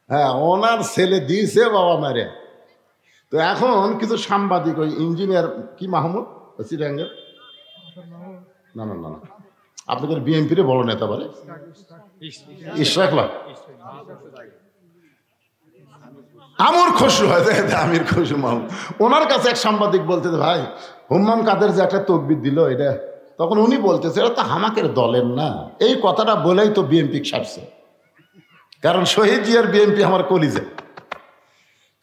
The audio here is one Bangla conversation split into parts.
হ্যাঁ, ওনার ছেলে দিয়েছে বাবা মেরে। তো এখন কিছু সাংবাদিক, ওই ইঞ্জিনিয়ার কি মাহমুদ চিরাঙ্গের, না না না না, আপনাদের বিএনপির বড় নেতা বলে ইশরাকলা আমর খসরু, হয় আমির খসরু মাহমুদ, ওনার কাছে এক সাংবাদিক বলতে, ভাই হুম্মাম কাদের যে একটা তকবির দিল এটা, তখন উনি বলতেছে এটা তো হামাকের দলের না। এই কথাটা বলেই তো বিএনপি ছাড়ছে, কারণ শহীদ জিয়ার বিএনপি আমার কলিজা,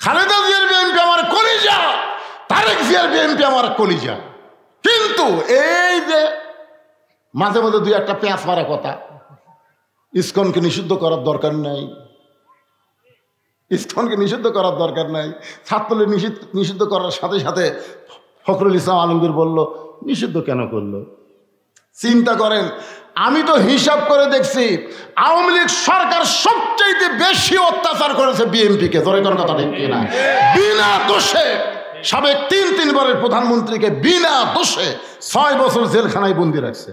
খালেদা জিয়ার বিএনপি আমার কলিজা, তারেক জিয়ার বিএনপি আমার কলিজা। কিন্তু এই যে মাঝে মাঝে দুই একটা পেঁয়াজ মারা কথা, ইসকনকে নিষিদ্ধ করার দরকার নাই, ইসকনকে নিষিদ্ধ করার দরকার নাই, ছাত্রলীগ নিষিদ্ধ করার সাথে সাথে ফখরুল ইসলাম আলমগীর বলল নিষিদ্ধ কেন করলো? চিন্তা করেন, আমি তো হিসাব করে দেখছি আওয়ামী লীগ সরকার সবচেয়ে বেশি অত্যাচার করেছে বিএনপিকে, ধরে কোন কথা ঠিক কিনা? বিনা দোষে সাবেক তিনবারের প্রধানমন্ত্রীকে বিনা দোষে 6 বছর জেলখানায় বন্দি রাখছে,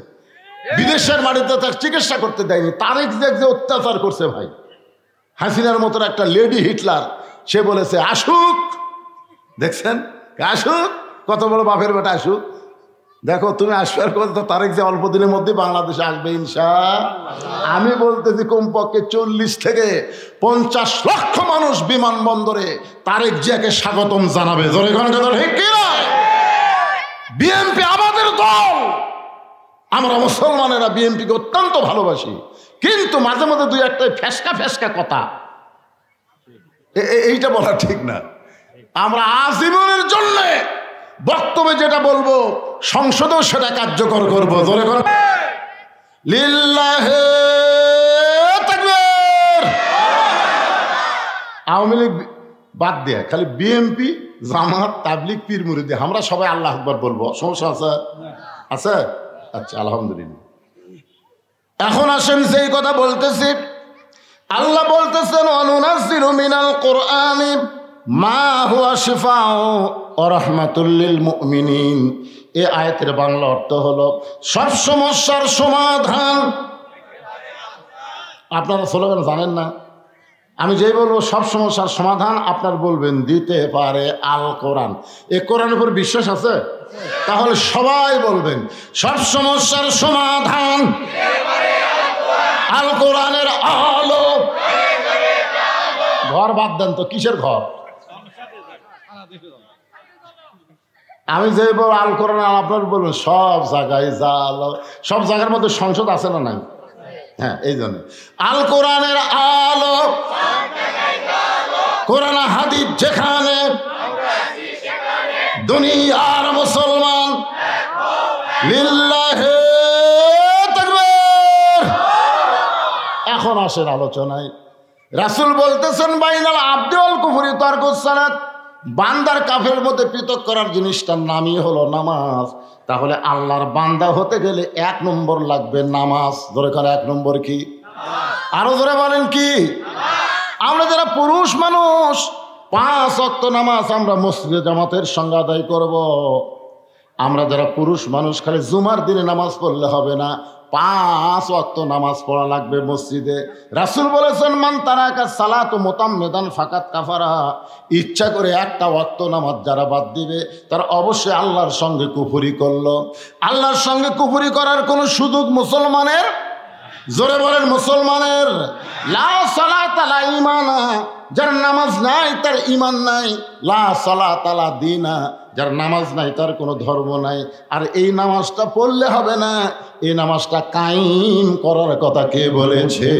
বিদেশের মাটিতে তার চিকিৎসা করতে দেয়নি। তারেক যে অত্যাচার করছে ভাই, হাসিনার মতো একটা লেডি হিটলার, সে বলেছে আসুক, দেখছেন আসুক, কত বড় বাপের বেটা আসুক, দেখো তুমি আসবার কথা, তারেক যে অল্প দিনের মধ্যে বাংলাদেশে আসবে ইনশাআল্লাহ। আমি বলতেছি কমপক্ষে 40 থেকে 50 লক্ষ মানুষ বিমানবন্দরে তারেক জিয়াকে স্বাগতম জানাবে। বিএনপি আমাদের দল, আমরা মুসলমানেরা বিএনপিকে অত্যন্ত ভালোবাসি, কিন্তু মাঝে মাঝে দুই একটা ফ্যাসকা কথা এইটা বলা ঠিক না। আমরা আজীবনের জন্য বক্তব্যে যেটা বলবো সংসদেও সেটা কার্যকর করবো। জোরে করে লিল্লাহে তাকবীর। আওয়ামী লীগ বাদ দিয়ে খালি বিএনপি, জামাত, তাবলিগ, পীর মুরিদি, আমরা সবাই আল্লাহ আকবার বলবো, সমস্যা আছে? আছে? আচ্ছা, আলহামদুলিল্লাহ। এখন আসেন সেই কথা বলতেছি, আল্লাহ বলতেছেন অনুনাজ্জিলু মিনাল কুরআনি মা হুয়া শিফাউ ওয়া রাহমাতুল লিল মুমিনিন। এই আয়াতের বাংলা অর্থ হলো সব সমস্যার সমাধান। আপনারা স্লোগান জানেন না? আমি যেই বলবো সব সমস্যার সমাধান, আপনার বলবেন দিতে পারে আল কোরআন। এ কোরআনের উপর বিশ্বাস আছে? তাহলে সবাই বলবেন সব সমস্যার সমাধান আল কোরআনের আলো। ঘর বাদ দেন তো, কিসের ঘর? আমি যে বল আল কোরআন, আপনার বলবেন সব জায়গায় যা আলো। সব জায়গার মধ্যে সংসদ আছে না নাই? হ্যাঁ, এই জন্য আল কোরআনের আলো, কোরআন হাদিস যেখানে, দুনিয়ার মুসলমান লিল্লাহে তাকবীর। এখন আসেন আলোচনায়। রাসূল বলতেছেন বাইনাল আবদি ওয়াল কুফরি তারকুস সালাত, বান্দার কাফের মধ্যে পৃথক করার জিনিসটার নামই হলো নামাজ। তাহলে আল্লাহর বান্দা হতে গেলে 1 নম্বর লাগবে নামাজ। ধরে করে 1 নম্বর কি? আরো ধরে বলেন কি? আমরা যারা পুরুষ মানুষ 5 ওয়াক্ত নামাজ আমরা মসজিদে জামাতের সঙ্গে আদায় করব। আমরা যারা পুরুষ মানুষ খালি জুমার দিনে নামাজ পড়লে হবে না, 5 ওয়াক্ত নামাজ পড়া লাগবে মসজিদে। রাসূল বলেছেন মান তারাকা সালাতু মুতাম্মিদান ফাকাত কাফারা। ইচ্ছা করে একটা ওয়াক্ত নামাজ যারা বাদ দিবে তারা অবশ্যই আল্লাহর সঙ্গে কুফরি করলো। আল্লাহর সঙ্গে কুফরি করার কোনো সুযোগ মুসলমানের, জোরে বলেন মুসলমানের, লা সালাতা লা ঈমানা, যার নামাজ নাই তার ঈমান নাই, লা সালাতা লা দীনা, যার নামাজ নাই তার কোনো ধর্ম নাই। আর এই নামাজটা পড়লে হবে না, এই নামাজটা কায়েম করার কথা কে বলেছে?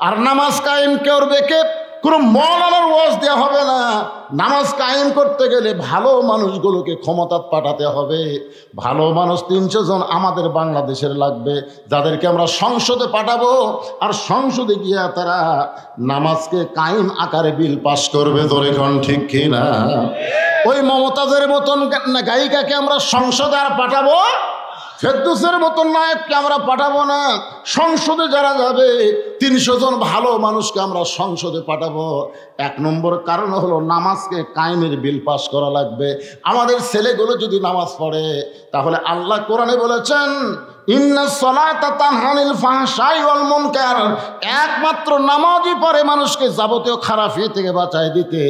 আর নামাজ কায়েম করবে কে? কোনো মওলানার ওয়াজ দেওয়া হবে না। নামাজ কায়েম করতে গেলে ভালো মানুষগুলোকে ক্ষমতা পাঠাতে হবে। ভালো মানুষ 300 জন আমাদের বাংলাদেশের লাগবে, যাদেরকে আমরা সংসদে পাঠাবো। আর সংসদে গিয়া তারা নামাজকে কায়েম আকারে বিল পাস করবে। ধরে কোন ঠিক কিনা? ওই মমতাজের মতন গায়িকাকে আমরা সংসদে আর পাঠাবো, ফেরদৌসের মতন নায়ককে আমরা পাঠাবো না। সংসদে যারা যাবে 300 জন ভালো মানুষকে আমরা সংসদে পাঠাবো। 1 নম্বর কারণ হলো নামাজকে কায়েমের বিল পাস করা লাগবে। আমাদের ছেলেগুলো যদি নামাজ পড়ে, তাহলে আল্লাহ কোরআনে বলেছেন ইন্নাস সালাতা তানহা আনিল ফাহশাই ওয়াল মুনকার, একমাত্র নামাজই পারে মানুষকে যাবতীয় খারাপি থেকে বাঁচায় দিতে।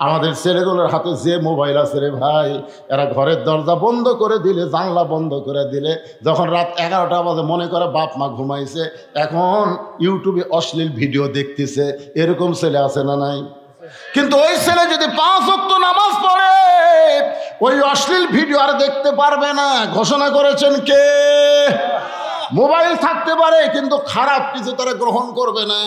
আমাদের ছেলেগুলোর হাতে যে মোবাইল আছে রে ভাই, এরা ঘরের দরজা বন্ধ করে দিলে, জানলা বন্ধ করে দিলে, যখন রাত 11টা বাজে মনে করে বাপ মা ঘুমাইছে, এখন ইউটিউবে অশ্লীল ভিডিও দেখতেছে। এরকম ছেলে আছে না নাই? কিন্তু ওই ছেলে যদি 5 ওয়াক্ত নামাজ পড়ে, ওই অশ্লীল ভিডিও আর দেখতে পারবে না। ঘোষণা করেছেন কে? মোবাইল থাকতে পারে কিন্তু খারাপ কিছু তারা গ্রহণ করবে না।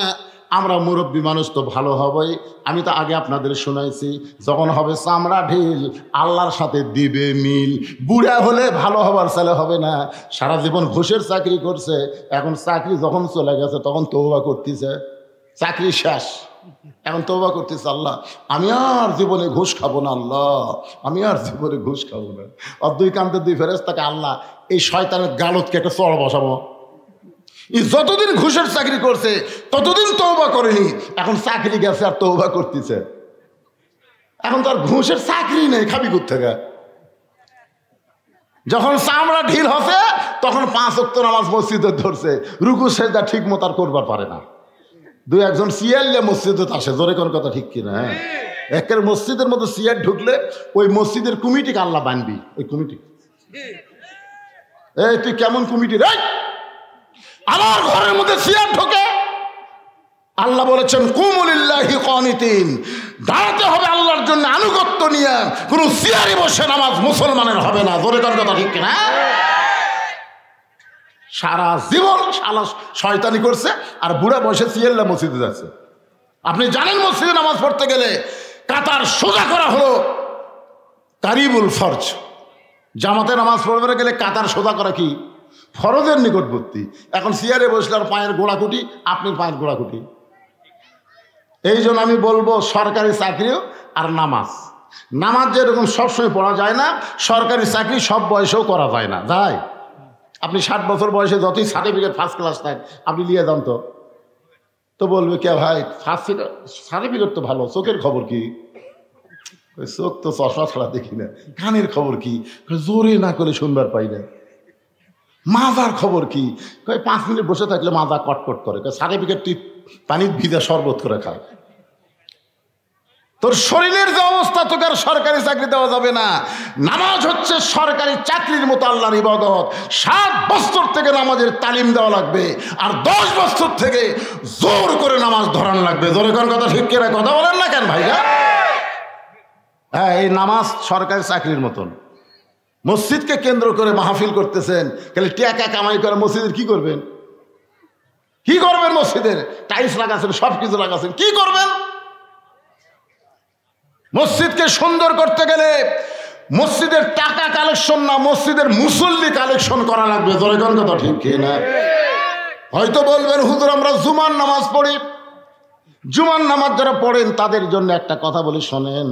আমরা মুরব্বী মানুষ তো ভালো হবেই। আমি তো আগে আপনাদের শোনাইছি, যখন হবে চামড়া ঢিল আল্লাহর সাথে দিবে মিল। বুড়া হলে ভালো হবার ছেলে হবে না। সারা জীবন ঘুষের চাকরি করছে, এখন চাকরি যখন চলে গেছে তখন তওবা করতেছে, চাকরি শেষ, এখন তওবা করতেছে, আল্লাহ আমি আর জীবনে ঘুষ খাবো না, আল্লাহ আমি আর জীবনে ঘুষ খাবো না। আর দুই কান্তে দুই ফেরেশতাকে, আল্লাহ এই শয়তানের গালতকে একটা চড় বসাবো। যতদিন ঘুষের চাকরি করছে ততদিন তওবা করেনি, এখন চাকরি গেছে আর তওবা করতেছে। এখন তো আর ঘুষের চাকরি নেই, খাবি কোত্থেকে? যখন চামড়া ঢিল হবে তখন 5 ওয়াক্ত নামাজ মসজিদে ধরছে, রুকু সেজদা ঠিক মতো আর করবার পারে না। দুই একজন সিয়ারলে মসজিদে আসে, জোরে কোন কথা ঠিক কিনা? হ্যাঁ, একের মসজিদের মধ্যে সিয়ার ঢুকলে ওই মসজিদের কমিটিকে আল্লাহ বানবি। ওই কমিটি, এই তুই কেমন কমিটি রে? আমার ঘরের মধ্যে সিয়ার ঢোকে, আল্লাহ বলেছেন কুমু লিল্লাহি কানিতিন, দাঁড়াতে হবে আল্লাহর জন্য আনুগত্য নিয়ে। কোন সিয়ারে বসে নামাজ মুসলমানের হবে না। জোরে কোন কথা ঠিক কিনা? সারা জীবন শালা শয়তানি করছে আর বুড়া বয়সে সিয়াল্লা মসজিদে যাচ্ছে। আপনি জানেন মসজিদে নামাজ পড়তে গেলে কাতার সোজা করা হলো কারিবুল ফরজ। জামাতে নামাজ পড়তে গেলে কাতার সোজা করা কি ফরজের নিকটবর্তী। এখন সিয়ারে বসলে আর পায়ের গোড়াকুটি, আপনি পায়ের গোড়াকুটি। এই জন্য আমি বলবো সরকারি চাকরিও আর নামাজ, নামাজ যেরকম সবসময় পড়া যায় না, সরকারি চাকরি সব বয়সেও করা যায় না। যায়, আপনি 60 বছর বয়সে যতই সার্টিফিকেট ফার্স্ট ক্লাস থাক আপনি নিয়ে যান, তো বলবে কে ভাই ফার্স্ট সার্টিফিকেট তো ভালো, চোখের খবর কি? চোখ তো চশমা ছাড়া দেখি না। কানের খবর কি? জোরে না করে শুনবার পাই না। মাজার খবর কি? 5 মিনিট বসে থাকলে মাজা কটকট করে। সার্টিফিকেট তুই পানির ভিজা শরবত করে খায়। তোর শরীরের যে অবস্থা, তোকে আর সরকারি চাকরি দেওয়া যাবে না। নামাজ হচ্ছে সরকারি চাকরির মতো আল্লাহর ইবাদত। 7 বছর থেকে নামাজের তালিম দেওয়া লাগবে, আর 10 বছর থেকে জোর করে নামাজ ধরান লাগবে। জোরে কোন কথা ঠিক কিনা? কথা বলেন না কেন ভাইয়া? হ্যাঁ, এই নামাজ সরকারি চাকরির মতন। মসজিদকে কেন্দ্র করে মাহফিল করতেছেন, খালি টাকা কামাই করে মসজিদের কি করবেন? কি করবেন? মসজিদের টাইলস লাগাচ্ছেন, সব কিছু লাগাচ্ছেন, কি করবেন? মসজিদকে সুন্দর করতে গেলে মসজিদের টাকা কালেকশন না, মসজিদের মুসল্লি কালেকশন করা লাগবে। জোরে কোন কথা ঠিক কিনা? হয়তো বলবেন হুজুর আমরা জুমার নামাজ পড়ি। জুমার নামাজ যারা পড়েন তাদের জন্য একটা কথা বলি, শোনেন।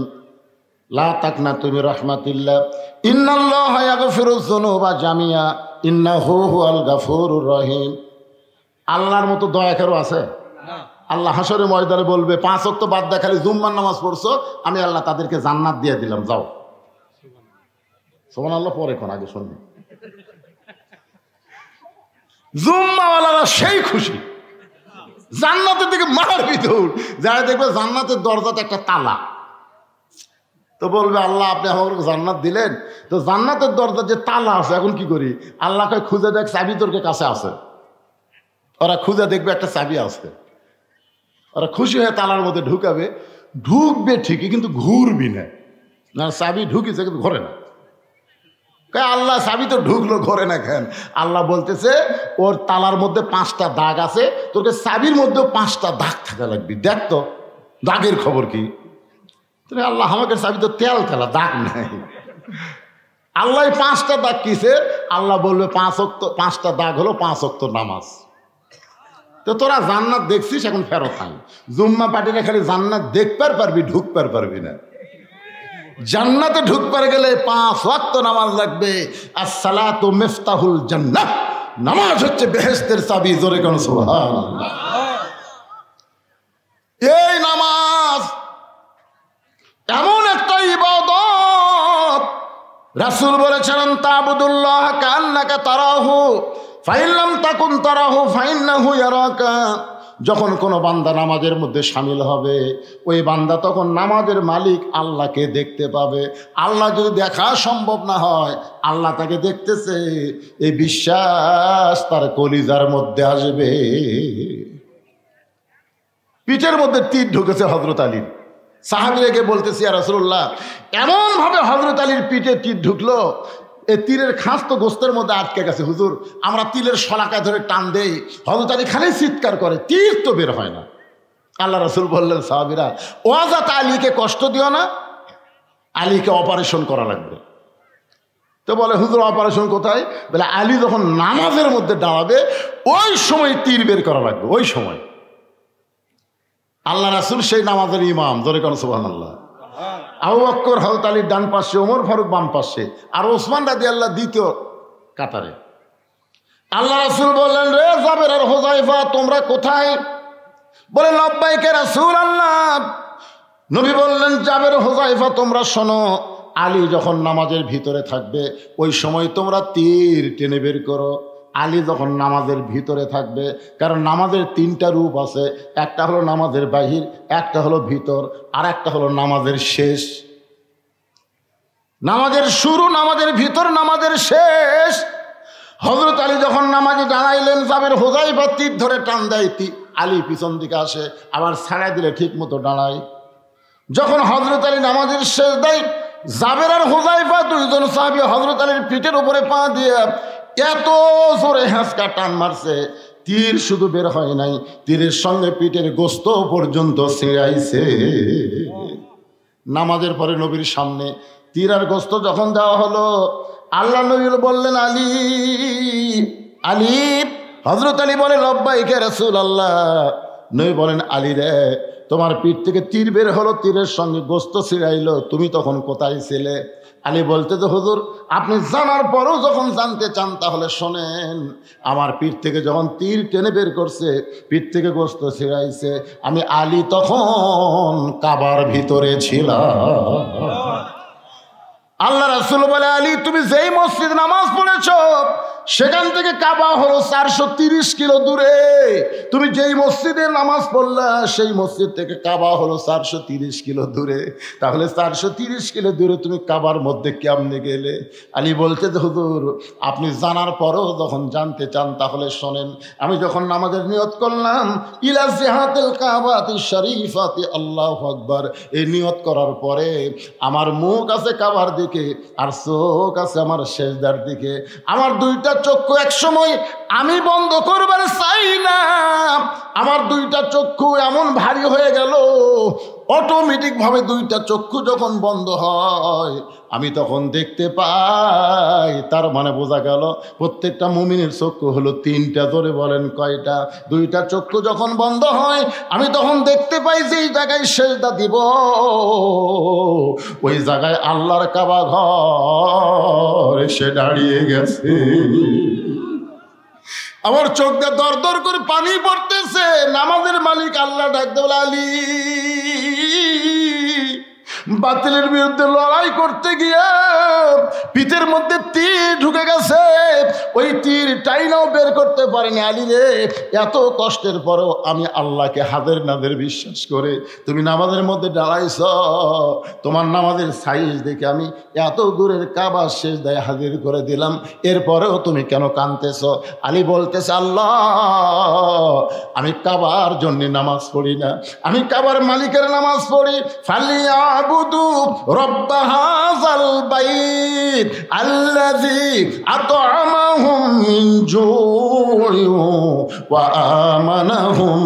লা তাকনাতু মির রাহমাতিল্লাহ, ইন্নাল্লাহা ইয়াগফিরুয যুনুবা জামিয়া, ইন্নাহু হুয়াল গাফুরুর রহিম। আল্লাহর মতো দয়াকারও আছে? আল্লাহ হাসরে ময়দানে বলবে 5 ওয়াক্ত বাদ দিয়ে খালি জুম্মার নামাজ পড়ছো, আমি আল্লাহ তাদেরকে জান্নাত দিয়ে দিলাম, যাও। সুবহানাল্লাহ। পরে কোন আগে শুনবে, জুম্মাওয়ালারা সেই খুশি, জান্নাতের দিকে মারবি দৌড়। যারা দেখবে জান্নাতের দরজাতে একটা তালা, তো বলবে আল্লাহ আপনি আমাকে জান্নাত দিলেন, তো জান্নাতের দরজা যে তালা আছে এখন কি করি? আল্লাহকে খুঁজে দেখ চাবি তোর কাছে আছে। ওরা খুঁজে দেখবে একটা চাবি আছে, ওরা খুশি হয়ে তালার মধ্যে ঢুকাবে। ঢুকবে ঠিকই কিন্তু ঘুরবি না, না চাবি ঢুকিছে কিন্তু ঘরে না। আল্লাহ চাবি তো ঢুকলো, ঘরে না কেন? আল্লাহ বলতেছে ওর তালার মধ্যে 5টা দাগ আছে, তোকে চাবির মধ্যেও 5টা দাগ থাকা লাগবে। দেখ তো দাগের খবর কি? আল্লাহ আমাকে চাবি তো তেল তেলা, দাগ নাই। আল্লাহ 5টা দাগ কিসে? আল্লাহ বলবে 5টা দাগ হলো 5 ওয়াক্ত নামাজ। তো তোরা জান্নাত দেখছিস, এখন ফেরত আন। জুম্মা পার্টিরা খালি জান্নাত দেখবার পারবি, ঢুকবার পারবি না। জান্নাতে ঢুকবার গেলে 5 ওয়াক্ত নামাজ লাগবে। আসসালাতু মিফতাহুল জান্নাহ, নামাজ হচ্ছে বেহেশতের চাবি। জোরে কোন সুবহানাল্লাহ। এই নামাজ এমন একটা ইবাদত, রাসূল বলেছেন তাবুদুল্লাহ কান্নাকা তারাহু ফাইল্লাম তাকুন তারাহু ফাইন্নাহু ইয়ারাকা, যখন কোনো বান্দা নামাজের মধ্যে শামিল হবে ওই বান্দা তখন নামাজের মালিক আল্লাহকে দেখতে পাবে। আল্লাহ যদি দেখা সম্ভব না হয় আল্লাহ তাকে দেখতেছে, এই বিশ্বাস তার কলিজার মধ্যে আসবে। পিঠের মধ্যে তীর ঢুকেছে হযরত আলীর। সাহাবীকে বলতেছি ইয়া রাসূলুল্লাহ, এমন ভাবে হযরত আলীর পিঠে তীর ঢুকলো, এই তীরের খাস তো গোস্তের মধ্যে আটকে গেছে হুজুর, আমরা তীরের শলাকায় ধরে টান দেই, হযরত আলী খালি চিৎকার করে, তীর তো বের হয় না। আল্লাহ রাসূল বললেন সাহাবীরা, ওয়াজাত আলীকে কষ্ট দিও না, আলীকে অপারেশন করা লাগবে। তো বলে হুজুর অপারেশন কোথায়? বলে আলী যখন নামাজের মধ্যে দাঁড়াবে ওই সময় তীর বের করা লাগবে, ওই সময়। আল্লাহ রাসূল সেই নামাজের ইমাম, জোরে কোন সুবহানাল্লাহ। আবু বকর হযরত আলীর ডান পাশে, ওমর ফারুক বাম পাশে, আর ওসমান রাদিয়াল্লাহু দ্বিতীয় কাতারে। আল্লাহ রাসূল বললেন, রে জাবের আর হুযায়ফা তোমরা কোথায়? বলে লাব্বাইক ইয়া রাসূলুল্লাহ। নবী বললেন, জাবের হুযায়ফা তোমরা শোনো, আলী যখন নামাজের ভিতরে থাকবে ওই সময় তোমরা তীর টেনে বের করো। আলী যখন নামাজের ভিতরে থাকবে, কারণ নামাজের তিনটা রূপ আছে, একটা হলো নামাজের বাহির, একটা হলো ভিতর, আর একটা হলো নামাজের শেষ। নামাজের শুরু, নামাজের ভিতর, নামাজের শেষ। হযরত আলী যখন নামাজে দাঁড়াইলেন, জাবের হুযায়ফা তীর ধরে টান দেয়, আলী পিছন দিকে আসে, আবার ছাড়াই দিলে ঠিক মতো দাঁড়ায়। যখন হযরত আলী নামাজের শেষ দেয়, জাবের আর হুযায়ফা দুইজন সাহাবী হযরত আলীর পিঠের উপরে পা দিয়ে এত জোরে হ্যাঁচকা টান মারছে, তীর শুধু বের হয় নাই, তীরের সঙ্গে পিঠের গোস্ত পর্যন্ত ছিঁড়াইছে। নামাজের পরে নবীর সামনে তীর আর গোস্ত যখন দেওয়া হলো, আল্লাহ নবী বললেন, আলী আলী। হযরত আলী বলে, লাব্বাইক ইয়া রাসূলুল্লাহ। নবী বলেন, আলী রে, তোমার পিঠ থেকে তীর বের হলো, তীরের সঙ্গে গোস্ত ছিঁড়াইলো, তুমি তখন কোথায় ছিলে? আলী বলতে, তো হুজুর আপনি জানার পরও যখন জানতে চান তাহলে শোনেন, আমার পিঠ থেকে যখন তীর টেনে বের করছে, পিঠ থেকে গোস্ত ছিঁড়াইছে, আমি আলী তখন কাবার ভিতরে ছিলাম। আল্লাহ রাসূল বলে, আলী তুমি যেই মসজিদ নামাজ পড়েছো সেখান থেকে কাবা হলো 430 কিলো দূরে। তুমি যেই মসজিদে নামাজ পড়লা সেই মসজিদ থেকে কাবা হলো 430 কিলো দূরে। তাহলে 430 কিলো দূরে তুমি কাবার মধ্যে কেমনে গেলে? আলী বলতে, হুজুর আপনি জানার পরও যখন জানতে চান তাহলে শোনেন, আমি যখন নামাজের নিয়ত করলাম, ইলা জিহাতিল কাবাতি শরীফাতি আল্লাহু আকবার, এই নিয়ত করার পরে আমার মুখ আছে কাবার দিকে আর চোখ আছে আমার সেজদার দিকে। আমার দুইটা চক্ষু এক সময় আমি বন্ধ করবার চাই না, আমার দুইটা চক্ষু এমন ভারী হয়ে গেল, অটোমেটিক ভাবে দুইটা চক্ষু যখন বন্ধ হয় আমি তখন দেখতে পাই। তার মানে বোঝা গেল প্রত্যেকটা মুমিনের চক্ষু হলো তিনটা। ধরে বলেন কয়টা? দুইটা চক্ষু যখন বন্ধ হয় আমি তখন দেখতে পাই যে এই জায়গায় সেজদা দিব, ওই জায়গায় আল্লাহর কাবা ঘর এসে দাঁড়িয়ে গেছে। আমার চোখ দিয়ে দর দর করে পানি পড়তেছে। নামাজের মালিক আল্লাহ ডাকতে বলে, আলী বাতিলের বিরুদ্ধে লড়াই করতে গিয়ে পিঠের মধ্যে তীর ঢুকে গেছে, ওই তীর টাইনাও বের করতে পারেনি। আলী রে, এত কষ্টের পরেও আমি আল্লাহকে হাজার নাদের বিশ্বাস করে তুমি নামাজের মধ্যে দাঁড়াইছ, তোমার নামাজের সাইজ দেখে আমি এত দূরের কাবা শেষ দায় হাজির করে দিলাম, এরপরেও তুমি কেন কাঁদতেছ? আলী বলতেছে, আল্লাহ আমি কাবার জন্য নামাজ পড়ি না, আমি কাবার মালিকের নামাজ পড়ি। ফালিয়াবুদু রব্ব হাযাল বাইত আল্লাযী আত'আমাহুম মিন জু'ইন ওয়া আমানাহুম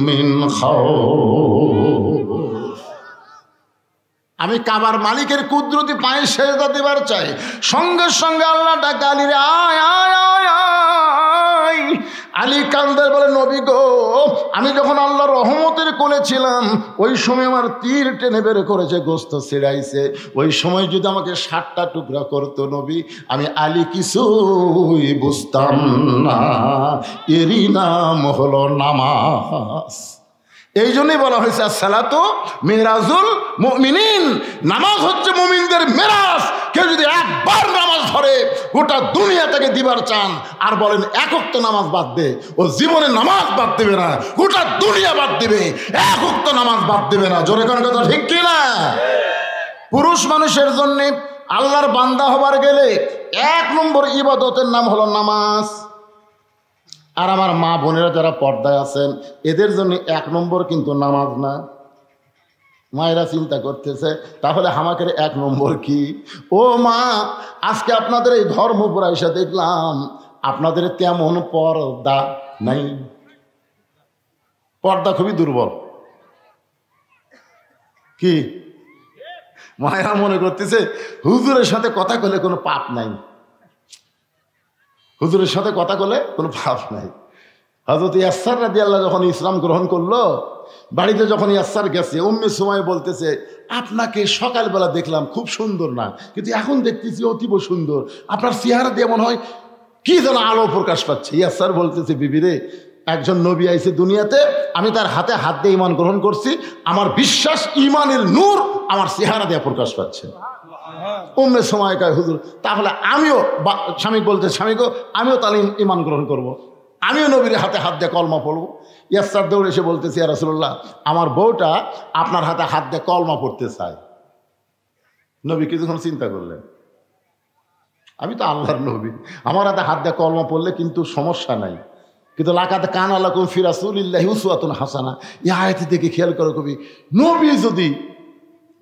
মিন খাউফ। আমি কাবার মালিকের কুদরতি পায়ে সেজদা দিবার চাই। সঙ্গে সঙ্গে আল্লাহ ডাকে, আলী রে আয় আয় আয় আয়। আলী কান্দের বলে, নবী গো, আমি যখন আল্লাহর রহমতের কোলে ছিলাম ওই সময় আমার তীর টেনে বের করেছে, গোস্ত ছিঁড়াইছে, ওই সময় যদি আমাকে 60টা টুকরা করতো নবী, আমি আলী কিছুই বুঝতাম না। এরই নাম হলো নামাজ। এই জন্যই বলা হয়েছে সালাতু মিরাজুল মুমিনিন, নামাজ হচ্ছে মুমিনদের মেরাজ। কেউ যদি একবার নামাজ ধরে গোটা দুনিয়া থেকে দিবার চান আর বলেন এক ওয়াক্ত নামাজ বাদ দে, ও জীবনে নামাজ বাদ দেবে না, গোটা দুনিয়া বাদ দিবে, এক ওয়াক্ত নামাজ বাদ দেবে না। জোরে কোন কথা ঠিক কি না? পুরুষ মানুষের জন্য আল্লাহর বান্দা হবার গেলে 1 নম্বর ইবাদতের নাম হলো নামাজ। আর আমার মা বোনেরা যারা পর্দায় আছেন এদের জন্য 1 নম্বর কিন্তু নামাজ না। মায়েরা চিন্তা করতেছে তাহলে আমাকে 1 নম্বর কি? ও মা, আজকে আপনাদের এই ধর্মপুরা এসে দেখলাম আপনাদের তেমন পর্দা নাই, পর্দা খুবই দুর্বল। কি মায়েরা মনে করতেছে হুজুরের সাথে কথা বলে কোনো পাপ নাই, হুজুরের সাথে কথা বলে কোনো পাপ নাই। হযরত ইয়াসসার রাদিয়াল্লাহু যখন ইসলাম গ্রহণ করলো, বাড়িতে যখন ইয়াসসার গেছে, উম্মে সুমাইয়া বলতেছে আপনাকে সকালবেলা দেখলাম খুব সুন্দর না, কিন্তু এখন দেখতেছি অতীব সুন্দর, আপনার চেহারা দিয়ে মনে হয় কি যেন আলো প্রকাশ পাচ্ছে। ইয়াসসার বলতেছে বিবিরে, একজন নবী আইছে দুনিয়াতে, আমি তার হাতে হাত দিয়ে ঈমান গ্রহণ করছি, আমার বিশ্বাস ঈমানের নূর আমার চেহারা দিয়ে প্রকাশ পাচ্ছে। উম্মে সুমাইয়া কয় হুজুর তাহলে আমিও, স্বামী বলতে স্বামীকে আমিও তাহলে ঈমান গ্রহণ করব, আমিও নবীর হাতে হাত দিয়ে কলমা পড়ব। ইয়াসসার দৌড়ে এসে বলতেছি ইয়া রাসূলুল্লাহ, আমার বউটা আপনার হাতে হাত দিয়ে কলমা পড়তে চায়। নবী কিছুক্ষণ চিন্তা করলেন, আমি তো আল্লাহর নবী, আমার হাতে হাত দিয়ে কলমা পড়লে কিন্তু সমস্যা নাই, কিন্তু লাকাদ কানা লাকুম ফি রাসূলিল্লাহি উসওয়াতুন হাসানা, এই আয়াতটি দেখে খেয়াল করো কবি, নবী যদি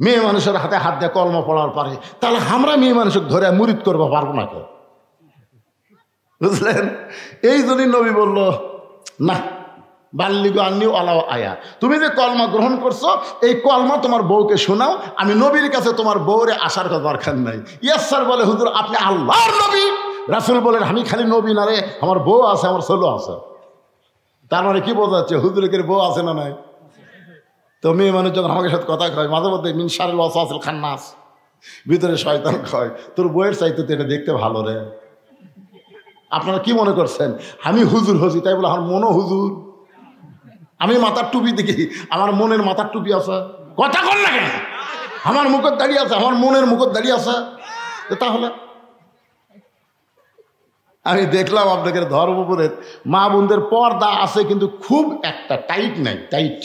মেয়ে মানুষের হাতে হাত দিয়ে কলমা পড়ার পারে, তাহলে আমরা মেয়ে মানুষকে ধরে মুরিদ করবো পারবো না কেউ, বুঝলেন? এই জন্যই নবী বলল না, বাল্লিগু আন্নি ওয়ালাউ আয়া, তুমি যে কলমা গ্রহণ করছো এই কলমা তোমার বউকে শোনাও, আমি নবীর কাছে তোমার বউরে আসার কথা দরকার নাই। ইয়াসসার বলে হুজুর আপনি আল্লাহর নবী? রাসূল বলেন আমি খালি নবী না রে, আমার বউ আছে, আমার ছেলে আছে। তার মানে কি বোঝা যাচ্ছে, হুজুরের বউ আছে না নাই? তো মেয়ে মানুষ যখন আমাকে সাথে কথা কয় মাঝে মধ্যে মিন শারিল ওয়াসওয়াসিল খান্নাস, ভিতরে শয়তান কয় তোর বউয়ের চাইতে তো এটা দেখতে ভালো রে। আপনারা কি মনে করছেন আমি হুজুর হজি তাই বলে আমার মনও হুজুর? আমি মাথার টুপি দেখি, আমার মনের মাথার টুপি আছে, কথা কর না কেন? আমার মুখের দাঁড়িয়ে আছে, আমার মনের মুখের দাঁড়িয়ে আছে। তাহলে আমি দেখলাম আপনাদের ধর্মপুরের মা বোনদের পর্দা আছে কিন্তু খুব একটা টাইট নাই, টাইট।